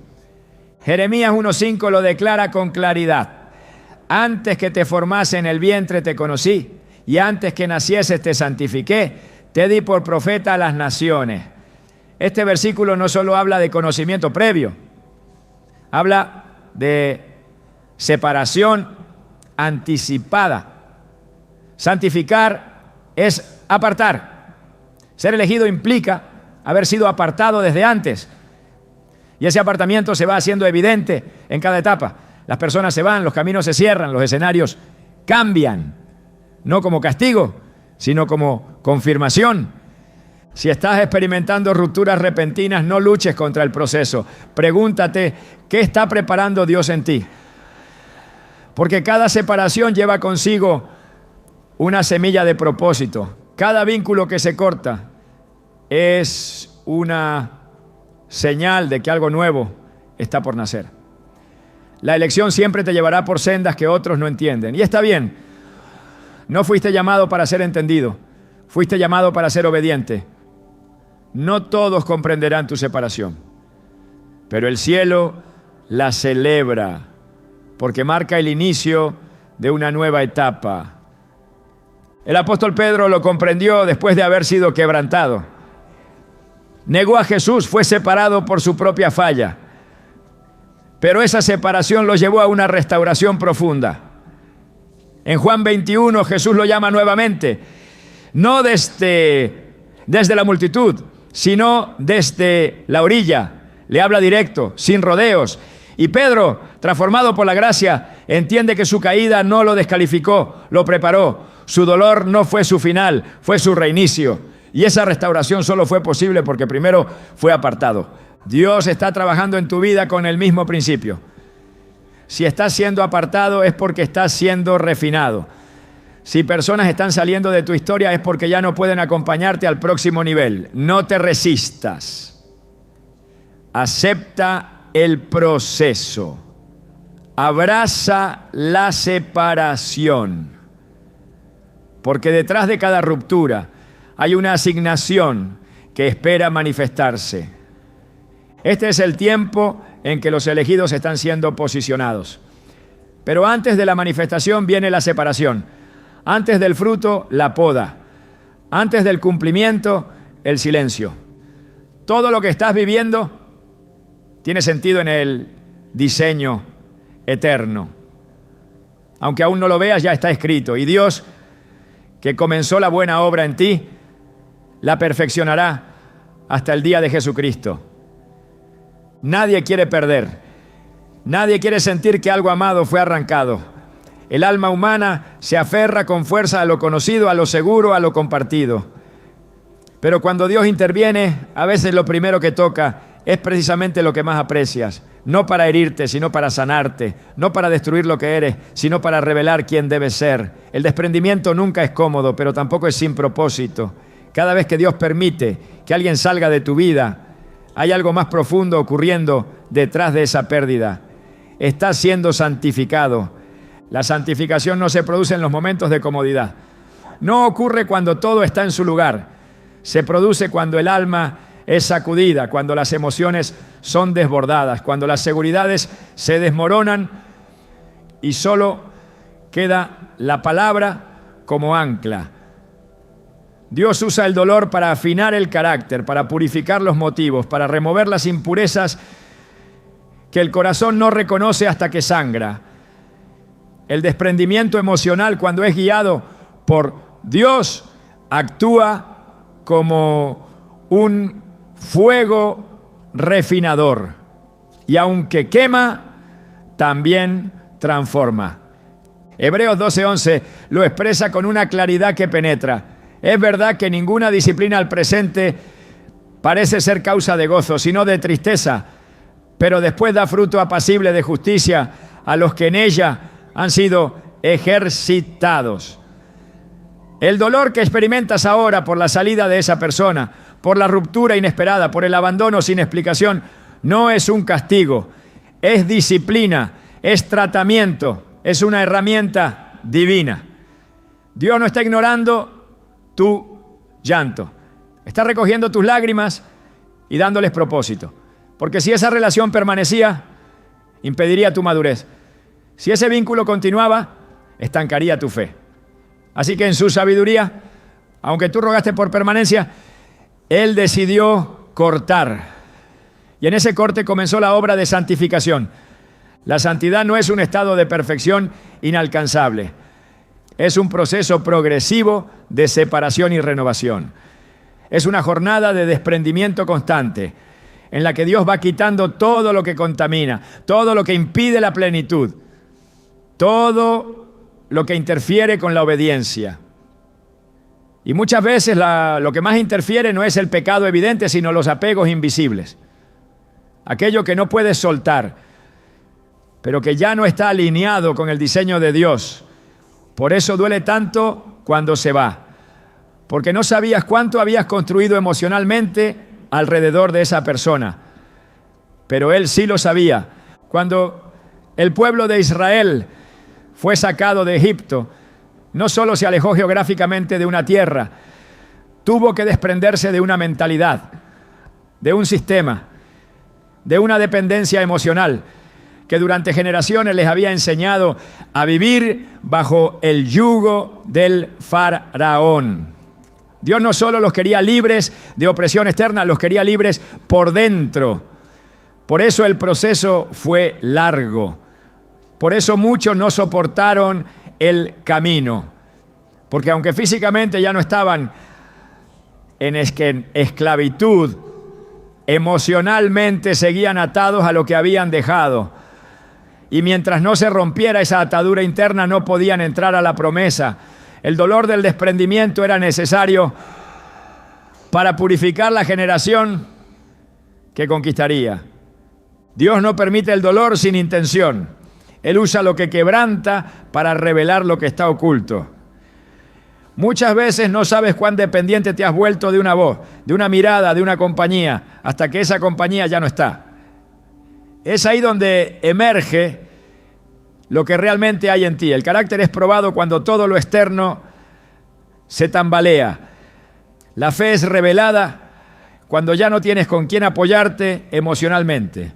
Jeremías 1:5 lo declara con claridad. Antes que te formase en el vientre te conocí, y antes que nacieses te santifiqué, te di por profeta a las naciones. Este versículo no solo habla de conocimiento previo, habla de separación anticipada. Santificar es apartar. Ser elegido implica haber sido apartado desde antes. Y ese apartamiento se va haciendo evidente en cada etapa. Las personas se van, los caminos se cierran, los escenarios cambian. No como castigo, sino como confirmación. Si estás experimentando rupturas repentinas, no luches contra el proceso. Pregúntate, ¿qué está preparando Dios en ti? Porque cada separación lleva consigo una semilla de propósito. Cada vínculo que se corta es una señal de que algo nuevo está por nacer. La elección siempre te llevará por sendas que otros no entienden. Y está bien. No fuiste llamado para ser entendido. Fuiste llamado para ser obediente. No todos comprenderán tu separación. Pero el cielo la celebra porque marca el inicio de una nueva etapa. El apóstol Pedro lo comprendió después de haber sido quebrantado. Negó a Jesús, fue separado por su propia falla. Pero esa separación lo llevó a una restauración profunda. En Juan 21 Jesús lo llama nuevamente, no desde la multitud, sino desde la orilla. Le habla directo, sin rodeos. Y Pedro, transformado por la gracia, entiende que su caída no lo descalificó, lo preparó. Su dolor no fue su final, fue su reinicio. Y esa restauración solo fue posible porque primero fue apartado. Dios está trabajando en tu vida con el mismo principio. Si estás siendo apartado es porque estás siendo refinado. Si personas están saliendo de tu historia es porque ya no pueden acompañarte al próximo nivel. No te resistas. Acepta el proceso. Abraza la separación. Porque detrás de cada ruptura hay una asignación que espera manifestarse. Este es el tiempo en que los elegidos están siendo posicionados. Pero antes de la manifestación viene la separación. Antes del fruto, la poda. Antes del cumplimiento, el silencio. Todo lo que estás viviendo tiene sentido en el diseño eterno. Aunque aún no lo veas, ya está escrito. Y Dios, que comenzó la buena obra en ti, la perfeccionará hasta el día de Jesucristo. Nadie quiere perder. Nadie quiere sentir que algo amado fue arrancado. El alma humana se aferra con fuerza a lo conocido, a lo seguro, a lo compartido. Pero cuando Dios interviene, a veces lo primero que toca es precisamente lo que más aprecias. No para herirte, sino para sanarte. No para destruir lo que eres, sino para revelar quién debes ser. El desprendimiento nunca es cómodo, pero tampoco es sin propósito. Cada vez que Dios permite que alguien salga de tu vida, hay algo más profundo ocurriendo detrás de esa pérdida. Estás siendo santificado. La santificación no se produce en los momentos de comodidad. No ocurre cuando todo está en su lugar. Se produce cuando el alma es sacudida, cuando las emociones son desbordadas, cuando las seguridades se desmoronan y solo queda la palabra como ancla. Dios usa el dolor para afinar el carácter, para purificar los motivos, para remover las impurezas que el corazón no reconoce hasta que sangra. El desprendimiento emocional, cuando es guiado por Dios, actúa como un fuego refinador. Y aunque quema, también transforma. Hebreos 12:11 lo expresa con una claridad que penetra. Es verdad que ninguna disciplina al presente parece ser causa de gozo, sino de tristeza, pero después da fruto apacible de justicia a los que en ella han sido ejercitados. El dolor que experimentas ahora por la salida de esa persona, por la ruptura inesperada, por el abandono sin explicación, no es un castigo, es disciplina, es tratamiento, es una herramienta divina. Dios no está ignorando tu llanto, está recogiendo tus lágrimas y dándoles propósito. Porque si esa relación permanecía, impediría tu madurez. Si ese vínculo continuaba, estancaría tu fe. Así que en su sabiduría, aunque tú rogaste por permanencia, Él decidió cortar. Y en ese corte comenzó la obra de santificación. La santidad no es un estado de perfección inalcanzable. Es un proceso progresivo de separación y renovación. Es una jornada de desprendimiento constante, en la que Dios va quitando todo lo que contamina, todo lo que impide la plenitud, todo lo que interfiere con la obediencia. Y muchas veces lo que más interfiere no es el pecado evidente, sino los apegos invisibles. Aquello que no puedes soltar, pero que ya no está alineado con el diseño de Dios. Por eso duele tanto cuando se va, porque no sabías cuánto habías construido emocionalmente alrededor de esa persona. Pero Él sí lo sabía. Cuando el pueblo de Israel fue sacado de Egipto, no solo se alejó geográficamente de una tierra, tuvo que desprenderse de una mentalidad, de un sistema, de una dependencia emocional que durante generaciones les había enseñado a vivir bajo el yugo del faraón. Dios no solo los quería libres de opresión externa, los quería libres por dentro. Por eso el proceso fue largo. Por eso muchos no soportaron el camino. Porque aunque físicamente ya no estaban en esclavitud, emocionalmente seguían atados a lo que habían dejado. Y mientras no se rompiera esa atadura interna, no podían entrar a la promesa. El dolor del desprendimiento era necesario para purificar la generación que conquistaría. Dios no permite el dolor sin intención. Él usa lo que quebranta para revelar lo que está oculto. Muchas veces no sabes cuán dependiente te has vuelto de una voz, de una mirada, de una compañía, hasta que esa compañía ya no está. Es ahí donde emerge lo que realmente hay en ti. El carácter es probado cuando todo lo externo se tambalea. La fe es revelada cuando ya no tienes con quién apoyarte emocionalmente.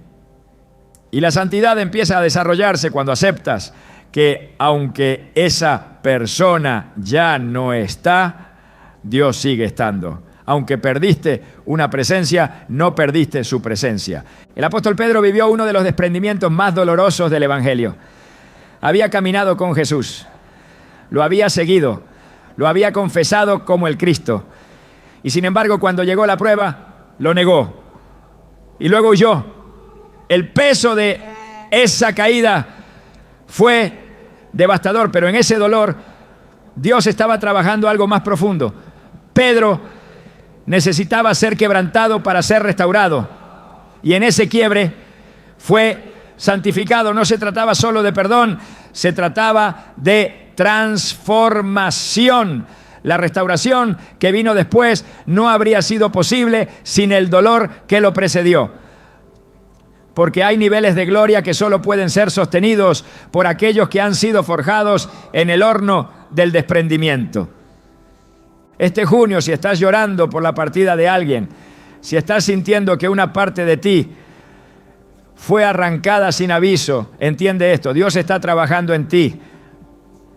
Y la santidad empieza a desarrollarse cuando aceptas que aunque esa persona ya no está, Dios sigue estando. Aunque perdiste una presencia, no perdiste su presencia. El apóstol Pedro vivió uno de los desprendimientos más dolorosos del Evangelio. Había caminado con Jesús, lo había seguido, lo había confesado como el Cristo. Y sin embargo, cuando llegó la prueba, lo negó. Y luego huyó. El peso de esa caída fue devastador, pero en ese dolor Dios estaba trabajando algo más profundo. Pedro necesitaba ser quebrantado para ser restaurado. Y en ese quiebre fue santificado. No se trataba solo de perdón, se trataba de transformación. La restauración que vino después no habría sido posible sin el dolor que lo precedió. Porque hay niveles de gloria que solo pueden ser sostenidos por aquellos que han sido forjados en el horno del desprendimiento. Este junio, si estás llorando por la partida de alguien, si estás sintiendo que una parte de ti fue arrancada sin aviso, entiende esto: Dios está trabajando en ti,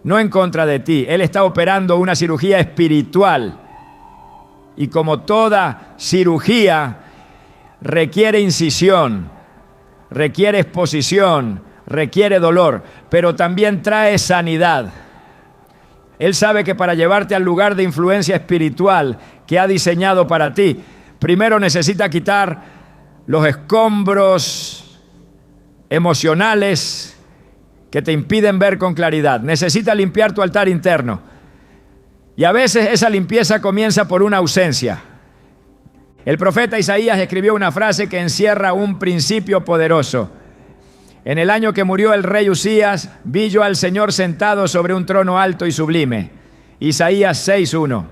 no en contra de ti. Él está operando una cirugía espiritual. Y como toda cirugía, requiere incisión, requiere exposición, requiere dolor, pero también trae sanidad. Él sabe que para llevarte al lugar de influencia espiritual que ha diseñado para ti, primero necesita quitar los escombros emocionales que te impiden ver con claridad. Necesita limpiar tu altar interno. Y a veces esa limpieza comienza por una ausencia. El profeta Isaías escribió una frase que encierra un principio poderoso. En el año que murió el rey Usías, vi yo al Señor sentado sobre un trono alto y sublime. Isaías 6:1.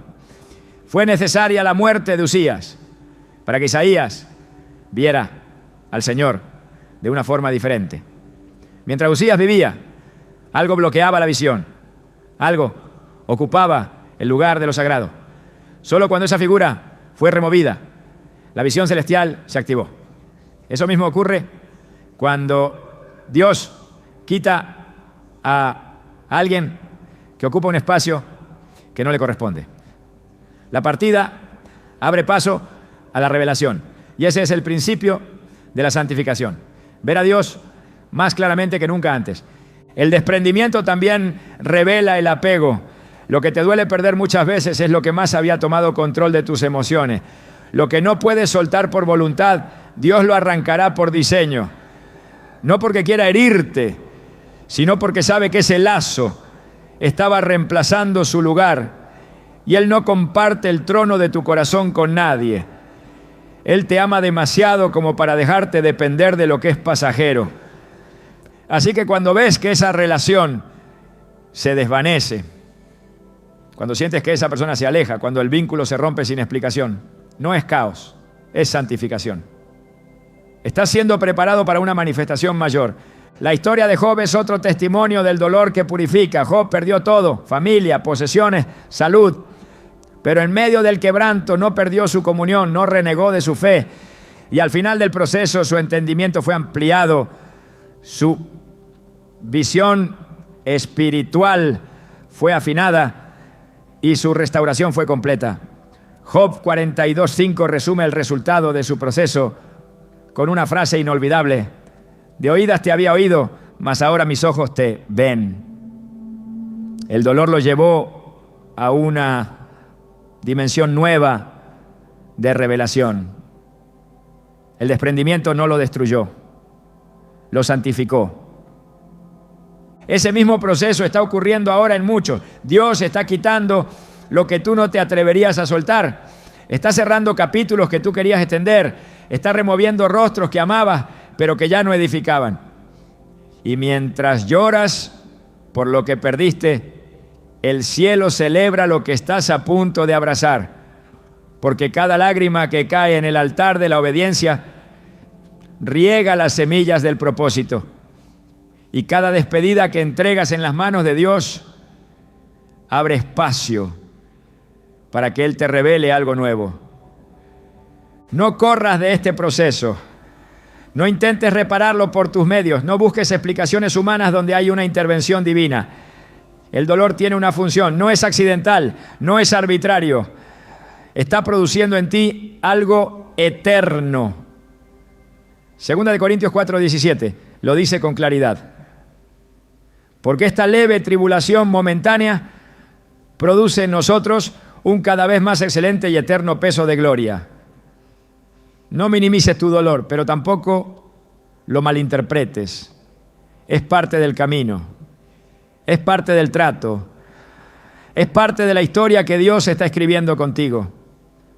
Fue necesaria la muerte de Usías para que Isaías viera al Señor de una forma diferente. Mientras Usías vivía, algo bloqueaba la visión, algo ocupaba el lugar de lo sagrado. Solo cuando esa figura fue removida, la visión celestial se activó. Eso mismo ocurre cuando Dios quita a alguien que ocupa un espacio que no le corresponde. La partida abre paso a la revelación. Y ese es el principio de la santificación. Ver a Dios más claramente que nunca antes. El desprendimiento también revela el apego. Lo que te duele perder muchas veces es lo que más había tomado control de tus emociones. Lo que no puedes soltar por voluntad, Dios lo arrancará por diseño. No porque quiera herirte, sino porque sabe que ese lazo estaba reemplazando su lugar. Y Él no comparte el trono de tu corazón con nadie. Él te ama demasiado como para dejarte depender de lo que es pasajero. Así que cuando ves que esa relación se desvanece, cuando sientes que esa persona se aleja, cuando el vínculo se rompe sin explicación, no es caos, es santificación. Estás siendo preparado para una manifestación mayor. La historia de Job es otro testimonio del dolor que purifica. Job perdió todo: familia, posesiones, salud. Pero en medio del quebranto no perdió su comunión, no renegó de su fe. Y al final del proceso su entendimiento fue ampliado, su visión espiritual fue afinada y su restauración fue completa. Job 42:5 resume el resultado de su proceso con una frase inolvidable: de oídas te había oído, mas ahora mis ojos te ven. El dolor lo llevó a una dimensión nueva de revelación. El desprendimiento no lo destruyó, lo santificó. Ese mismo proceso está ocurriendo ahora en muchos. Dios está quitando lo que tú no te atreverías a soltar. Está cerrando capítulos que tú querías extender. Está removiendo rostros que amabas, pero que ya no edificaban. Y mientras lloras por lo que perdiste, El cielo celebra lo que estás a punto de abrazar, porque cada lágrima que cae en el altar de la obediencia riega las semillas del propósito. Y cada despedida que entregas en las manos de Dios abre espacio para que Él te revele algo nuevo. No corras de este proceso. No intentes repararlo por tus medios. No busques explicaciones humanas donde hay una intervención divina. El dolor tiene una función. No es accidental, no es arbitrario. Está produciendo en ti algo eterno. Segunda de Corintios 4:17 lo dice con claridad. Porque esta leve tribulación momentánea produce en nosotros un cada vez más excelente y eterno peso de gloria. No minimices tu dolor, pero tampoco lo malinterpretes. Es parte del camino, es parte del trato, es parte de la historia que Dios está escribiendo contigo.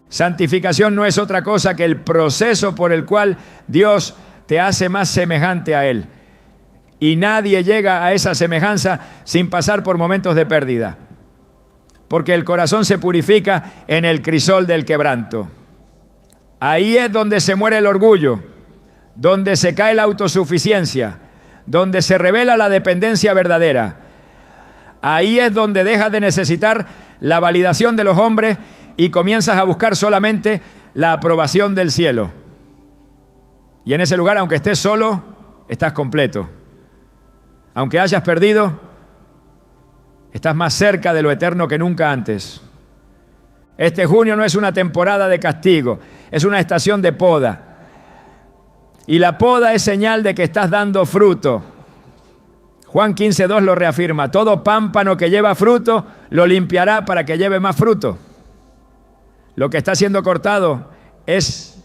Santificación no es otra cosa que el proceso por el cual Dios te hace más semejante a Él. Y nadie llega a esa semejanza sin pasar por momentos de pérdida. Porque el corazón se purifica en el crisol del quebranto. Ahí es donde se muere el orgullo, donde se cae la autosuficiencia, donde se revela la dependencia verdadera. Ahí es donde dejas de necesitar la validación de los hombres y comienzas a buscar solamente la aprobación del cielo. Y en ese lugar, aunque estés solo, estás completo. Aunque hayas perdido, estás más cerca de lo eterno que nunca antes. Este junio no es una temporada de castigo, es una estación de poda. Y la poda es señal de que estás dando fruto. Juan 15:2 lo reafirma. Todo pámpano que lleva fruto lo limpiará para que lleve más fruto. Lo que está siendo cortado es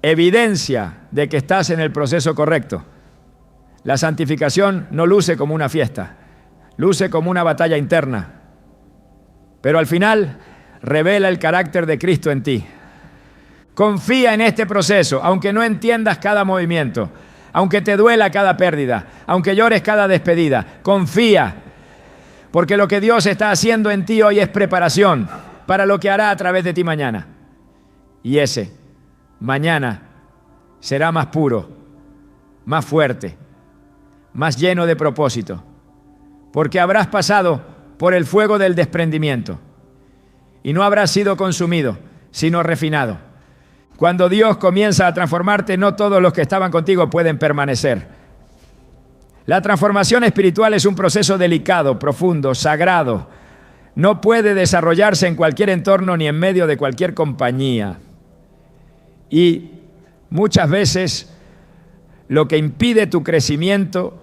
evidencia de que estás en el proceso correcto. La santificación no luce como una fiesta, luce como una batalla interna. Pero al final revela el carácter de Cristo en ti. Confía en este proceso, aunque no entiendas cada movimiento, aunque te duela cada pérdida, aunque llores cada despedida. Confía, porque lo que Dios está haciendo en ti hoy es preparación para lo que hará a través de ti mañana. Y ese mañana será más puro, más fuerte, más lleno de propósito, porque habrás pasado por el fuego del desprendimiento y no habrás sido consumido, sino refinado. Cuando Dios comienza a transformarte, no todos los que estaban contigo pueden permanecer. La transformación espiritual es un proceso delicado, profundo, sagrado. No puede desarrollarse en cualquier entorno ni en medio de cualquier compañía. Y muchas veces lo que impide tu crecimiento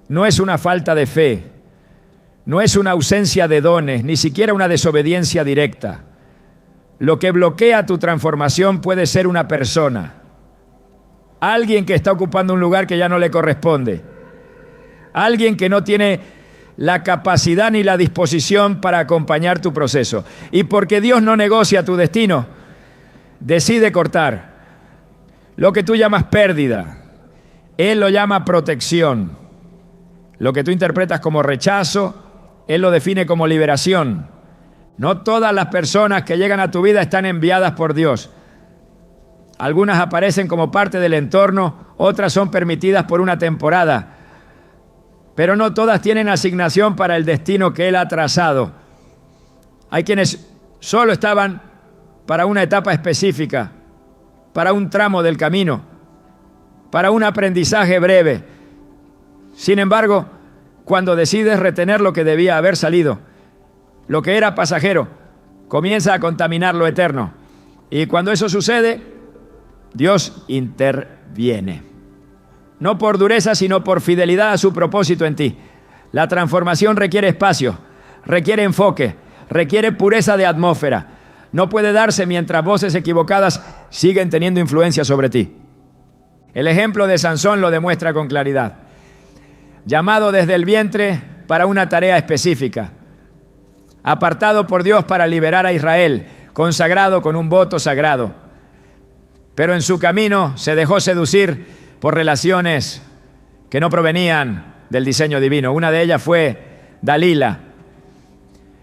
no es una falta de fe, no es una ausencia de dones, ni siquiera una desobediencia directa. Lo que bloquea tu transformación puede ser una persona, alguien que está ocupando un lugar que ya no le corresponde, alguien que no tiene la capacidad ni la disposición para acompañar tu proceso. Y porque Dios no negocia tu destino, decide cortar lo que tú llamas pérdida. Él lo llama protección. Lo que tú interpretas como rechazo, Él lo define como liberación. No todas las personas que llegan a tu vida están enviadas por Dios. Algunas aparecen como parte del entorno, otras son permitidas por una temporada. Pero no todas tienen asignación para el destino que Él ha trazado. Hay quienes solo estaban para una etapa específica, para un tramo del camino, para un aprendizaje breve. Sin embargo, cuando decides retener lo que debía haber salido, lo que era pasajero, comienza a contaminar lo eterno. Y cuando eso sucede, Dios interviene. No por dureza, sino por fidelidad a su propósito en ti. La transformación requiere espacio, requiere enfoque, requiere pureza de atmósfera. No puede darse mientras voces equivocadas siguen teniendo influencia sobre ti. El ejemplo de Sansón lo demuestra con claridad. Llamado desde el vientre para una tarea específica. Apartado por Dios para liberar a Israel, consagrado con un voto sagrado. Pero en su camino se dejó seducir por relaciones que no provenían del diseño divino. Una de ellas fue Dalila,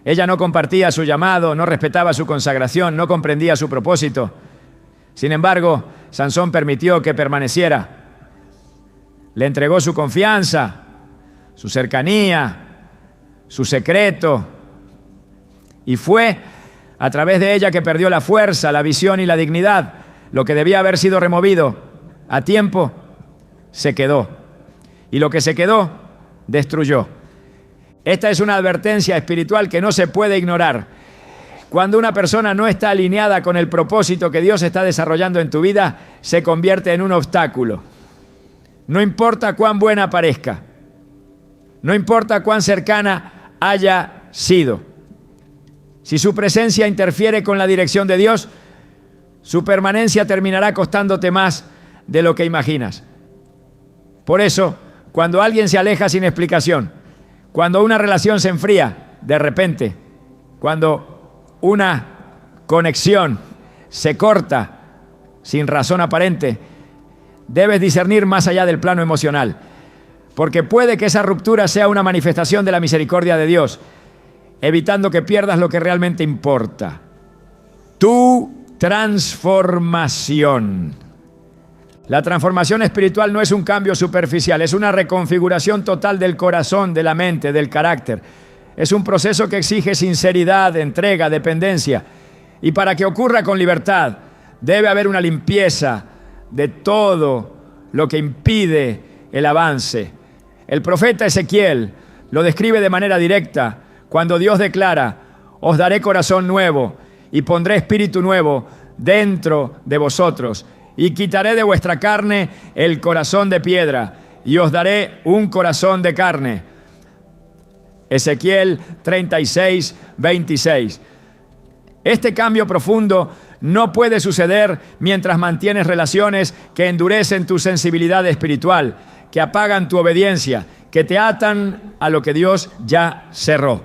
Ella no compartía su llamado, no respetaba su consagración, no comprendía su propósito. Sin embargo, Sansón permitió que permaneciera. Le entregó su confianza, su cercanía, su secreto. Y fue a través de ella que perdió la fuerza, la visión y la dignidad. Lo que debía haber sido removido a tiempo, se quedó. Y lo que se quedó, destruyó. Esta es una advertencia espiritual que no se puede ignorar. Cuando una persona no está alineada con el propósito que Dios está desarrollando en tu vida, se convierte en un obstáculo. No importa cuán buena parezca, no importa cuán cercana haya sido. Si su presencia interfiere con la dirección de Dios, su permanencia terminará costándote más de lo que imaginas. Por eso, cuando alguien se aleja sin explicación, cuando una relación se enfría de repente, cuando una conexión se corta sin razón aparente, debes discernir más allá del plano emocional, porque puede que esa ruptura sea una manifestación de la misericordia de Dios, evitando que pierdas lo que realmente importa: tu transformación. La transformación espiritual no es un cambio superficial, es una reconfiguración total del corazón, de la mente, del carácter. Es un proceso que exige sinceridad, entrega, dependencia. Y para que ocurra con libertad, debe haber una limpieza de todo lo que impide el avance. El profeta Ezequiel lo describe de manera directa cuando Dios declara: os daré corazón nuevo y pondré espíritu nuevo dentro de vosotros. Y quitaré de vuestra carne el corazón de piedra y os daré un corazón de carne. Ezequiel 36, 26. Este cambio profundo no puede suceder mientras mantienes relaciones que endurecen tu sensibilidad espiritual, que apagan tu obediencia, que te atan a lo que Dios ya cerró.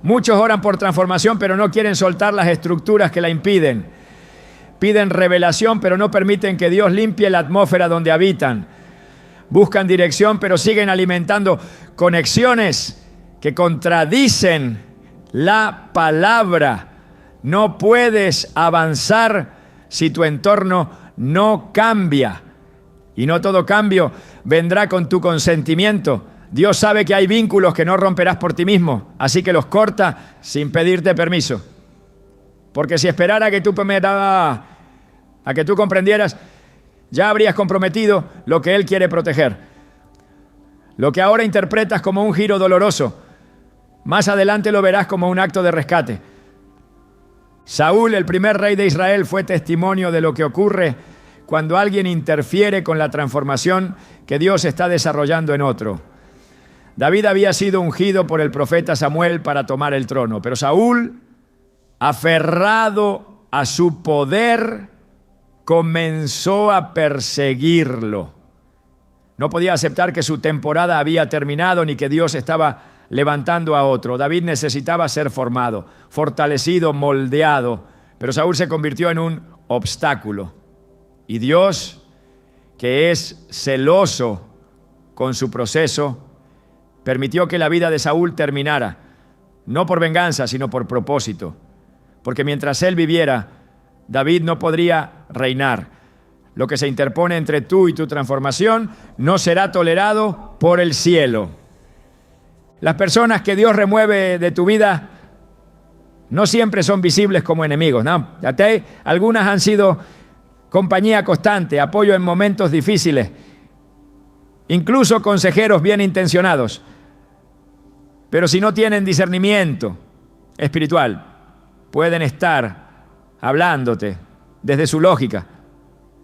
Muchos oran por transformación, pero no quieren soltar las estructuras que la impiden. Piden revelación, pero no permiten que Dios limpie la atmósfera donde habitan. Buscan dirección, pero siguen alimentando conexiones que contradicen la palabra. No puedes avanzar si tu entorno no cambia. Y no todo cambio vendrá con tu consentimiento. Dios sabe que hay vínculos que no romperás por ti mismo, así que los corta sin pedirte permiso. Porque si esperara a que tú comprendieras, ya habrías comprometido lo que Él quiere proteger. Lo que ahora interpretas como un giro doloroso, más adelante lo verás como un acto de rescate. Saúl, el primer rey de Israel, fue testimonio de lo que ocurre cuando alguien interfiere con la transformación que Dios está desarrollando en otro. David había sido ungido por el profeta Samuel para tomar el trono, pero Saúl, aferrado a su poder, comenzó a perseguirlo. No podía aceptar que su temporada había terminado ni que Dios estaba levantando a otro. David necesitaba ser formado, fortalecido, moldeado, pero Saúl se convirtió en un obstáculo. Y Dios, que es celoso con su proceso, permitió que la vida de Saúl terminara, no por venganza, sino por propósito. Porque mientras él viviera, David no podría reinar. Lo que se interpone entre tú y tu transformación no será tolerado por el cielo. Las personas que Dios remueve de tu vida no siempre son visibles como enemigos, ¿no? Algunas han sido compañía constante, apoyo en momentos difíciles, incluso consejeros bien intencionados. Pero si no tienen discernimiento espiritual, pueden estar hablándote desde su lógica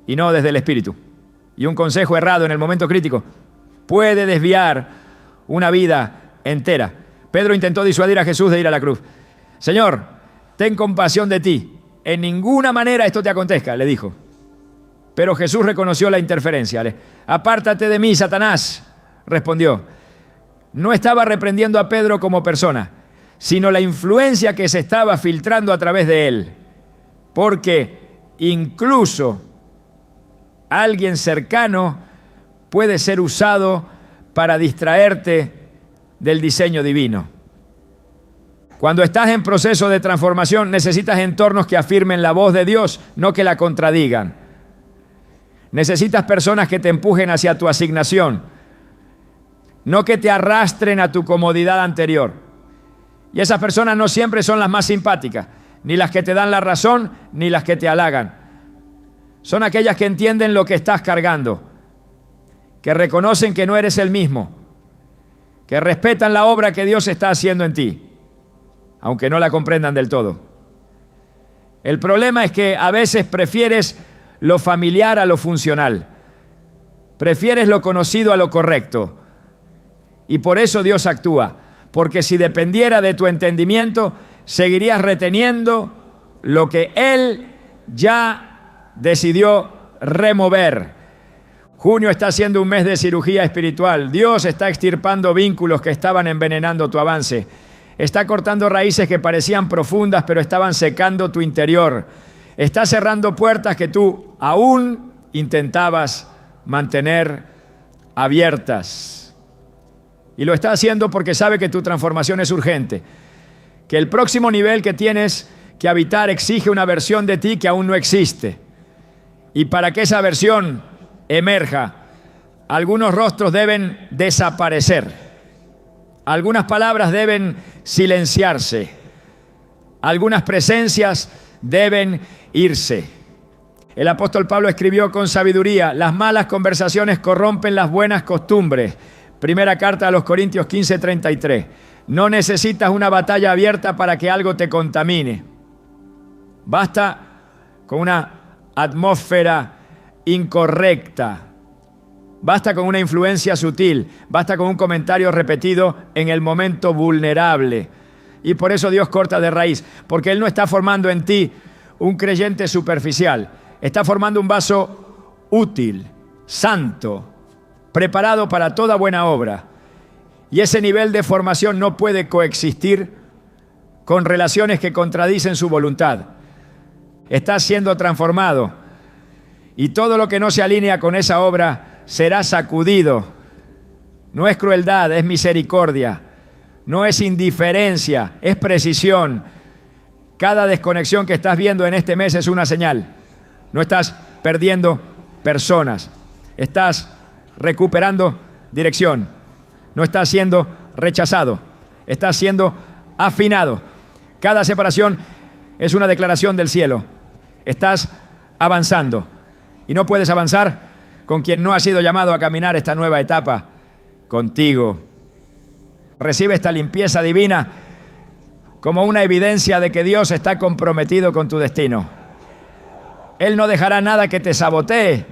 y no desde el espíritu. Y un consejo errado en el momento crítico puede desviar una vida entera. Pedro intentó disuadir a Jesús de ir a la cruz. Señor, ten compasión de ti. En ninguna manera esto te acontezca, le dijo. Pero Jesús reconoció la interferencia. Apártate de mí, Satanás, respondió. No estaba reprendiendo a Pedro como persona, sino la influencia que se estaba filtrando a través de él. Porque incluso alguien cercano puede ser usado para distraerte del diseño divino. Cuando estás en proceso de transformación, necesitas entornos que afirmen la voz de Dios, no que la contradigan. Necesitas personas que te empujen hacia tu asignación, no que te arrastren a tu comodidad anterior. Y esas personas no siempre son las más simpáticas, ni las que te dan la razón, ni las que te halagan. Son aquellas que entienden lo que estás cargando, que reconocen que no eres el mismo, que respetan la obra que Dios está haciendo en ti, aunque no la comprendan del todo. El problema es que a veces prefieres lo familiar a lo funcional. Prefieres lo conocido a lo correcto. Y por eso Dios actúa. Porque si dependiera de tu entendimiento, seguirías reteniendo lo que Él ya decidió remover. Junio está siendo un mes de cirugía espiritual. Dios está extirpando vínculos que estaban envenenando tu avance. Está cortando raíces que parecían profundas, pero estaban secando tu interior. Está cerrando puertas que tú aún intentabas mantener abiertas. Y lo está haciendo porque sabe que tu transformación es urgente. Que el próximo nivel que tienes que habitar exige una versión de ti que aún no existe. Y para que esa versión emerja, algunos rostros deben desaparecer. Algunas palabras deben silenciarse. Algunas presencias deben irse. El apóstol Pablo escribió con sabiduría: las malas conversaciones corrompen las buenas costumbres. Primera carta a los Corintios 15:33. No necesitas una batalla abierta para que algo te contamine. Basta con una atmósfera incorrecta. Basta con una influencia sutil. Basta con un comentario repetido en el momento vulnerable. Y por eso Dios corta de raíz, porque Él no está formando en ti un creyente superficial. Está formando un vaso útil, santo, preparado para toda buena obra. Y ese nivel de formación no puede coexistir con relaciones que contradicen su voluntad. Está siendo transformado y todo lo que no se alinea con esa obra será sacudido. No es crueldad, es misericordia. No es indiferencia, es precisión. Cada desconexión que estás viendo en este mes es una señal. No estás perdiendo personas, estás recuperando dirección. No estás siendo rechazado, estás siendo afinado. Cada separación es una declaración del cielo. Estás avanzando y no puedes avanzar con quien no ha sido llamado a caminar esta nueva etapa contigo. Recibe esta limpieza divina como una evidencia de que Dios está comprometido con tu destino. Él no dejará nada que te sabotee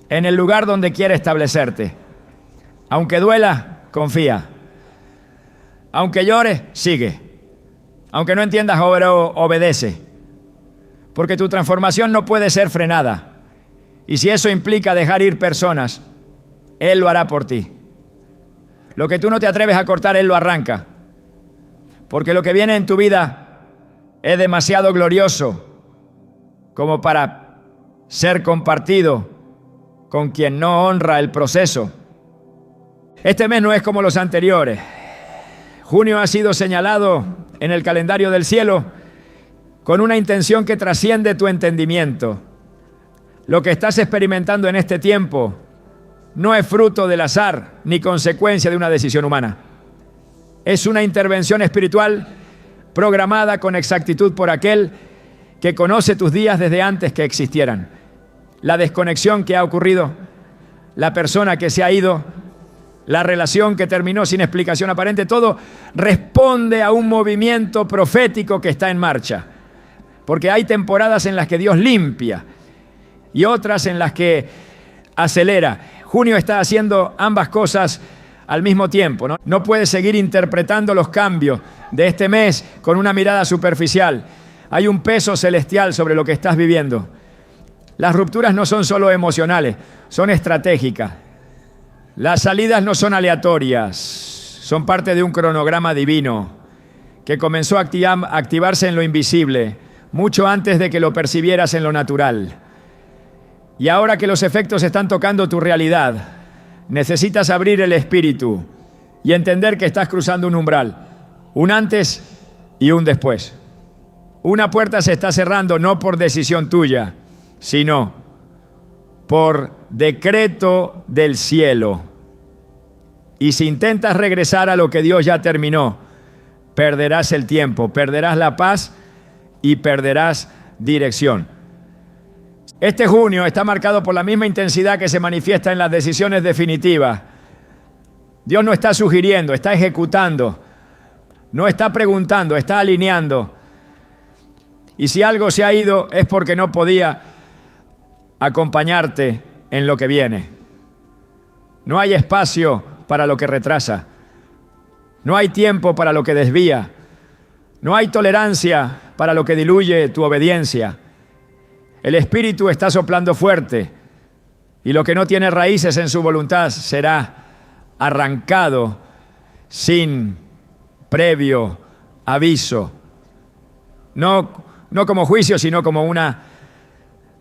en el lugar donde quiere establecerte. Aunque duela, confía. Aunque llores, sigue. Aunque no entiendas, obedece. Porque tu transformación no puede ser frenada. Y si eso implica dejar ir personas, Él lo hará por ti. Lo que tú no te atreves a cortar, Él lo arranca. Porque lo que viene en tu vida es demasiado glorioso como para ser compartido con quien no honra el proceso. Este mes no es como los anteriores. Junio ha sido señalado en el calendario del cielo con una intención que trasciende tu entendimiento. Lo que estás experimentando en este tiempo no es fruto del azar ni consecuencia de una decisión humana. Es una intervención espiritual programada con exactitud por aquel que conoce tus días desde antes que existieran. La desconexión que ha ocurrido, la persona que se ha ido, la relación que terminó sin explicación aparente, todo responde a un movimiento profético que está en marcha. Porque hay temporadas en las que Dios limpia y otras en las que acelera. Junio está haciendo ambas cosas al mismo tiempo, ¿no? No puedes seguir interpretando los cambios de este mes con una mirada superficial. Hay un peso celestial sobre lo que estás viviendo. Las rupturas no son solo emocionales, son estratégicas. Las salidas no son aleatorias, son parte de un cronograma divino que comenzó a activarse en lo invisible, mucho antes de que lo percibieras en lo natural. Y ahora que los efectos están tocando tu realidad, necesitas abrir el espíritu y entender que estás cruzando un umbral, un antes y un después. Una puerta se está cerrando no por decisión tuya, sino por decreto del cielo. Y si intentas regresar a lo que Dios ya terminó, perderás el tiempo, perderás la paz y perderás dirección. Este junio está marcado por la misma intensidad que se manifiesta en las decisiones definitivas. Dios no está sugiriendo, está ejecutando, no está preguntando, está alineando. Y si algo se ha ido es porque no podía acompañarte en lo que viene. No hay espacio para lo que retrasa. No hay tiempo para lo que desvía. No hay tolerancia para lo que diluye tu obediencia. El Espíritu está soplando fuerte y lo que no tiene raíces en su voluntad será arrancado sin previo aviso. No como juicio, sino como una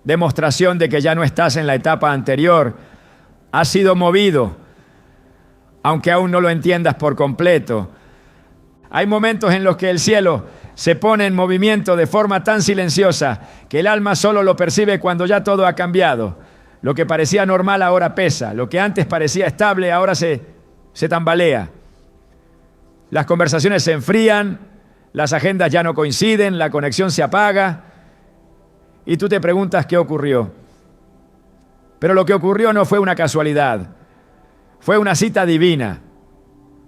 demostración de que ya no estás en la etapa anterior. Has sido movido, aunque aún no lo entiendas por completo. Hay momentos en los que el cielo se pone en movimiento de forma tan silenciosa que el alma solo lo percibe cuando ya todo ha cambiado. Lo que parecía normal ahora pesa. Lo que antes parecía estable ahora se tambalea. Las conversaciones se enfrían, las agendas ya no coinciden, la conexión se apaga y tú te preguntas qué ocurrió. Pero lo que ocurrió no fue una casualidad, fue una cita divina,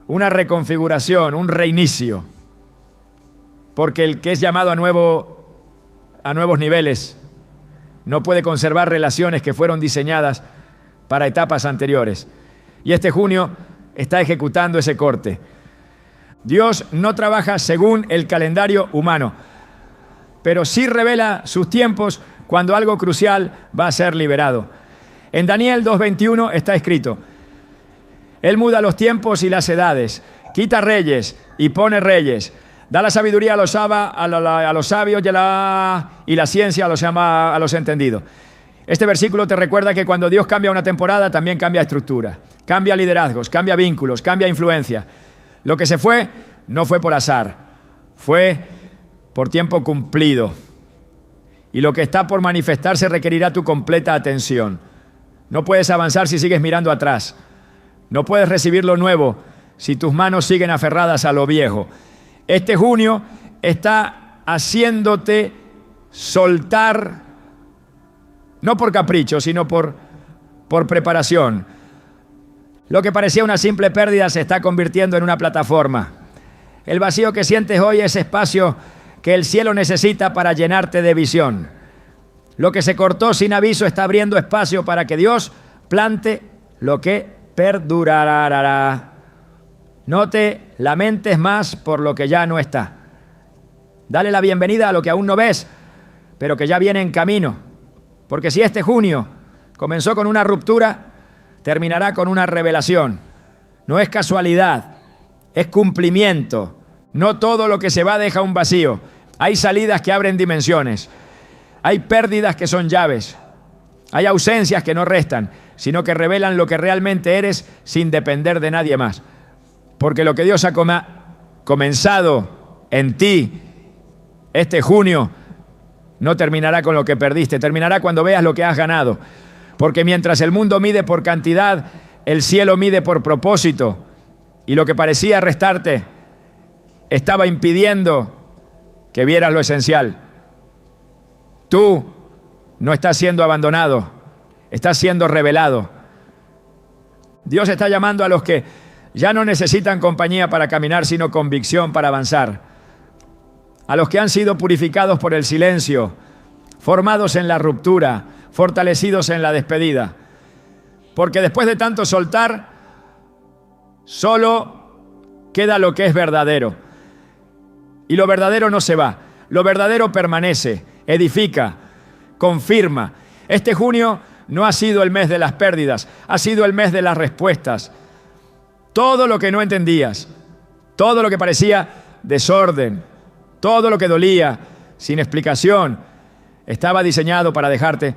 una reconfiguración, un reinicio. Porque el que es llamado a nuevos niveles no puede conservar relaciones que fueron diseñadas para etapas anteriores. Y este junio está ejecutando ese corte. Dios no trabaja según el calendario humano, pero sí revela sus tiempos cuando algo crucial va a ser liberado. En Daniel 2:21 está escrito: Él muda los tiempos y las edades, quita reyes y pone reyes, da la sabiduría a los sabios y la ciencia a los entendidos. Este versículo te recuerda que cuando Dios cambia una temporada, también cambia estructura, cambia liderazgos, cambia vínculos, cambia influencia. Lo que se fue, no fue por azar, fue por tiempo cumplido. Y lo que está por manifestarse requerirá tu completa atención. No puedes avanzar si sigues mirando atrás. No puedes recibir lo nuevo si tus manos siguen aferradas a lo viejo. Este junio está haciéndote soltar, no por capricho, sino por preparación. Lo que parecía una simple pérdida se está convirtiendo en una plataforma. El vacío que sientes hoy es espacio que el cielo necesita para llenarte de visión. Lo que se cortó sin aviso está abriendo espacio para que Dios plante lo que perdurará. No te lamentes más por lo que ya no está. Dale la bienvenida a lo que aún no ves, pero que ya viene en camino. Porque si este junio comenzó con una ruptura, terminará con una revelación. No es casualidad, es cumplimiento. No todo lo que se va deja un vacío. Hay salidas que abren dimensiones. Hay pérdidas que son llaves. Hay ausencias que no restan, sino que revelan lo que realmente eres sin depender de nadie más. Porque lo que Dios ha comenzado en ti este junio no terminará con lo que perdiste, terminará cuando veas lo que has ganado. Porque mientras el mundo mide por cantidad, el cielo mide por propósito. Y lo que parecía restarte estaba impidiendo que vieras lo esencial. Tú no estás siendo abandonado, estás siendo revelado. Dios está llamando a los que ya no necesitan compañía para caminar, sino convicción para avanzar. A los que han sido purificados por el silencio, formados en la ruptura, fortalecidos en la despedida. Porque después de tanto soltar, solo queda lo que es verdadero. Y lo verdadero no se va, lo verdadero permanece, edifica, confirma. Este junio no ha sido el mes de las pérdidas, ha sido el mes de las respuestas. Todo lo que no entendías, todo lo que parecía desorden, todo lo que dolía, sin explicación, estaba diseñado para dejarte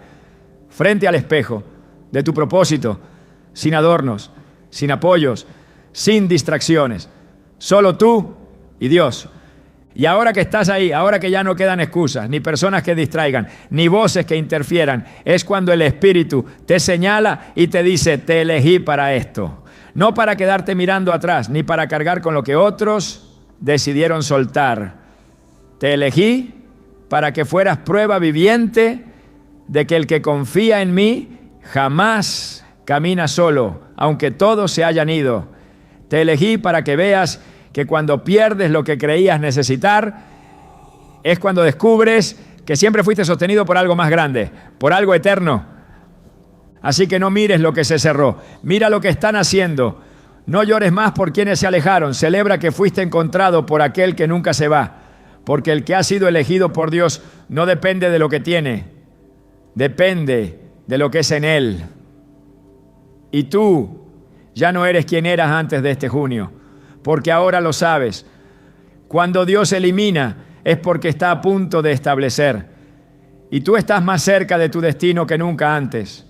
frente al espejo de tu propósito, sin adornos, sin apoyos, sin distracciones. Solo tú y Dios. Y ahora que estás ahí, ahora que ya no quedan excusas, ni personas que distraigan, ni voces que interfieran, es cuando el Espíritu te señala y te dice, te elegí para esto. No para quedarte mirando atrás, ni para cargar con lo que otros decidieron soltar. Te elegí para que fueras prueba viviente de que el que confía en mí jamás camina solo, aunque todos se hayan ido. Te elegí para que veas que cuando pierdes lo que creías necesitar, es cuando descubres que siempre fuiste sostenido por algo más grande, por algo eterno. Así que no mires lo que se cerró, mira lo que están haciendo. No llores más por quienes se alejaron, celebra que fuiste encontrado por aquel que nunca se va, porque el que ha sido elegido por Dios no depende de lo que tiene, depende de lo que es en Él. Y tú ya no eres quien eras antes de este junio, porque ahora lo sabes. Cuando Dios elimina es porque está a punto de establecer. Y tú estás más cerca de tu destino que nunca antes.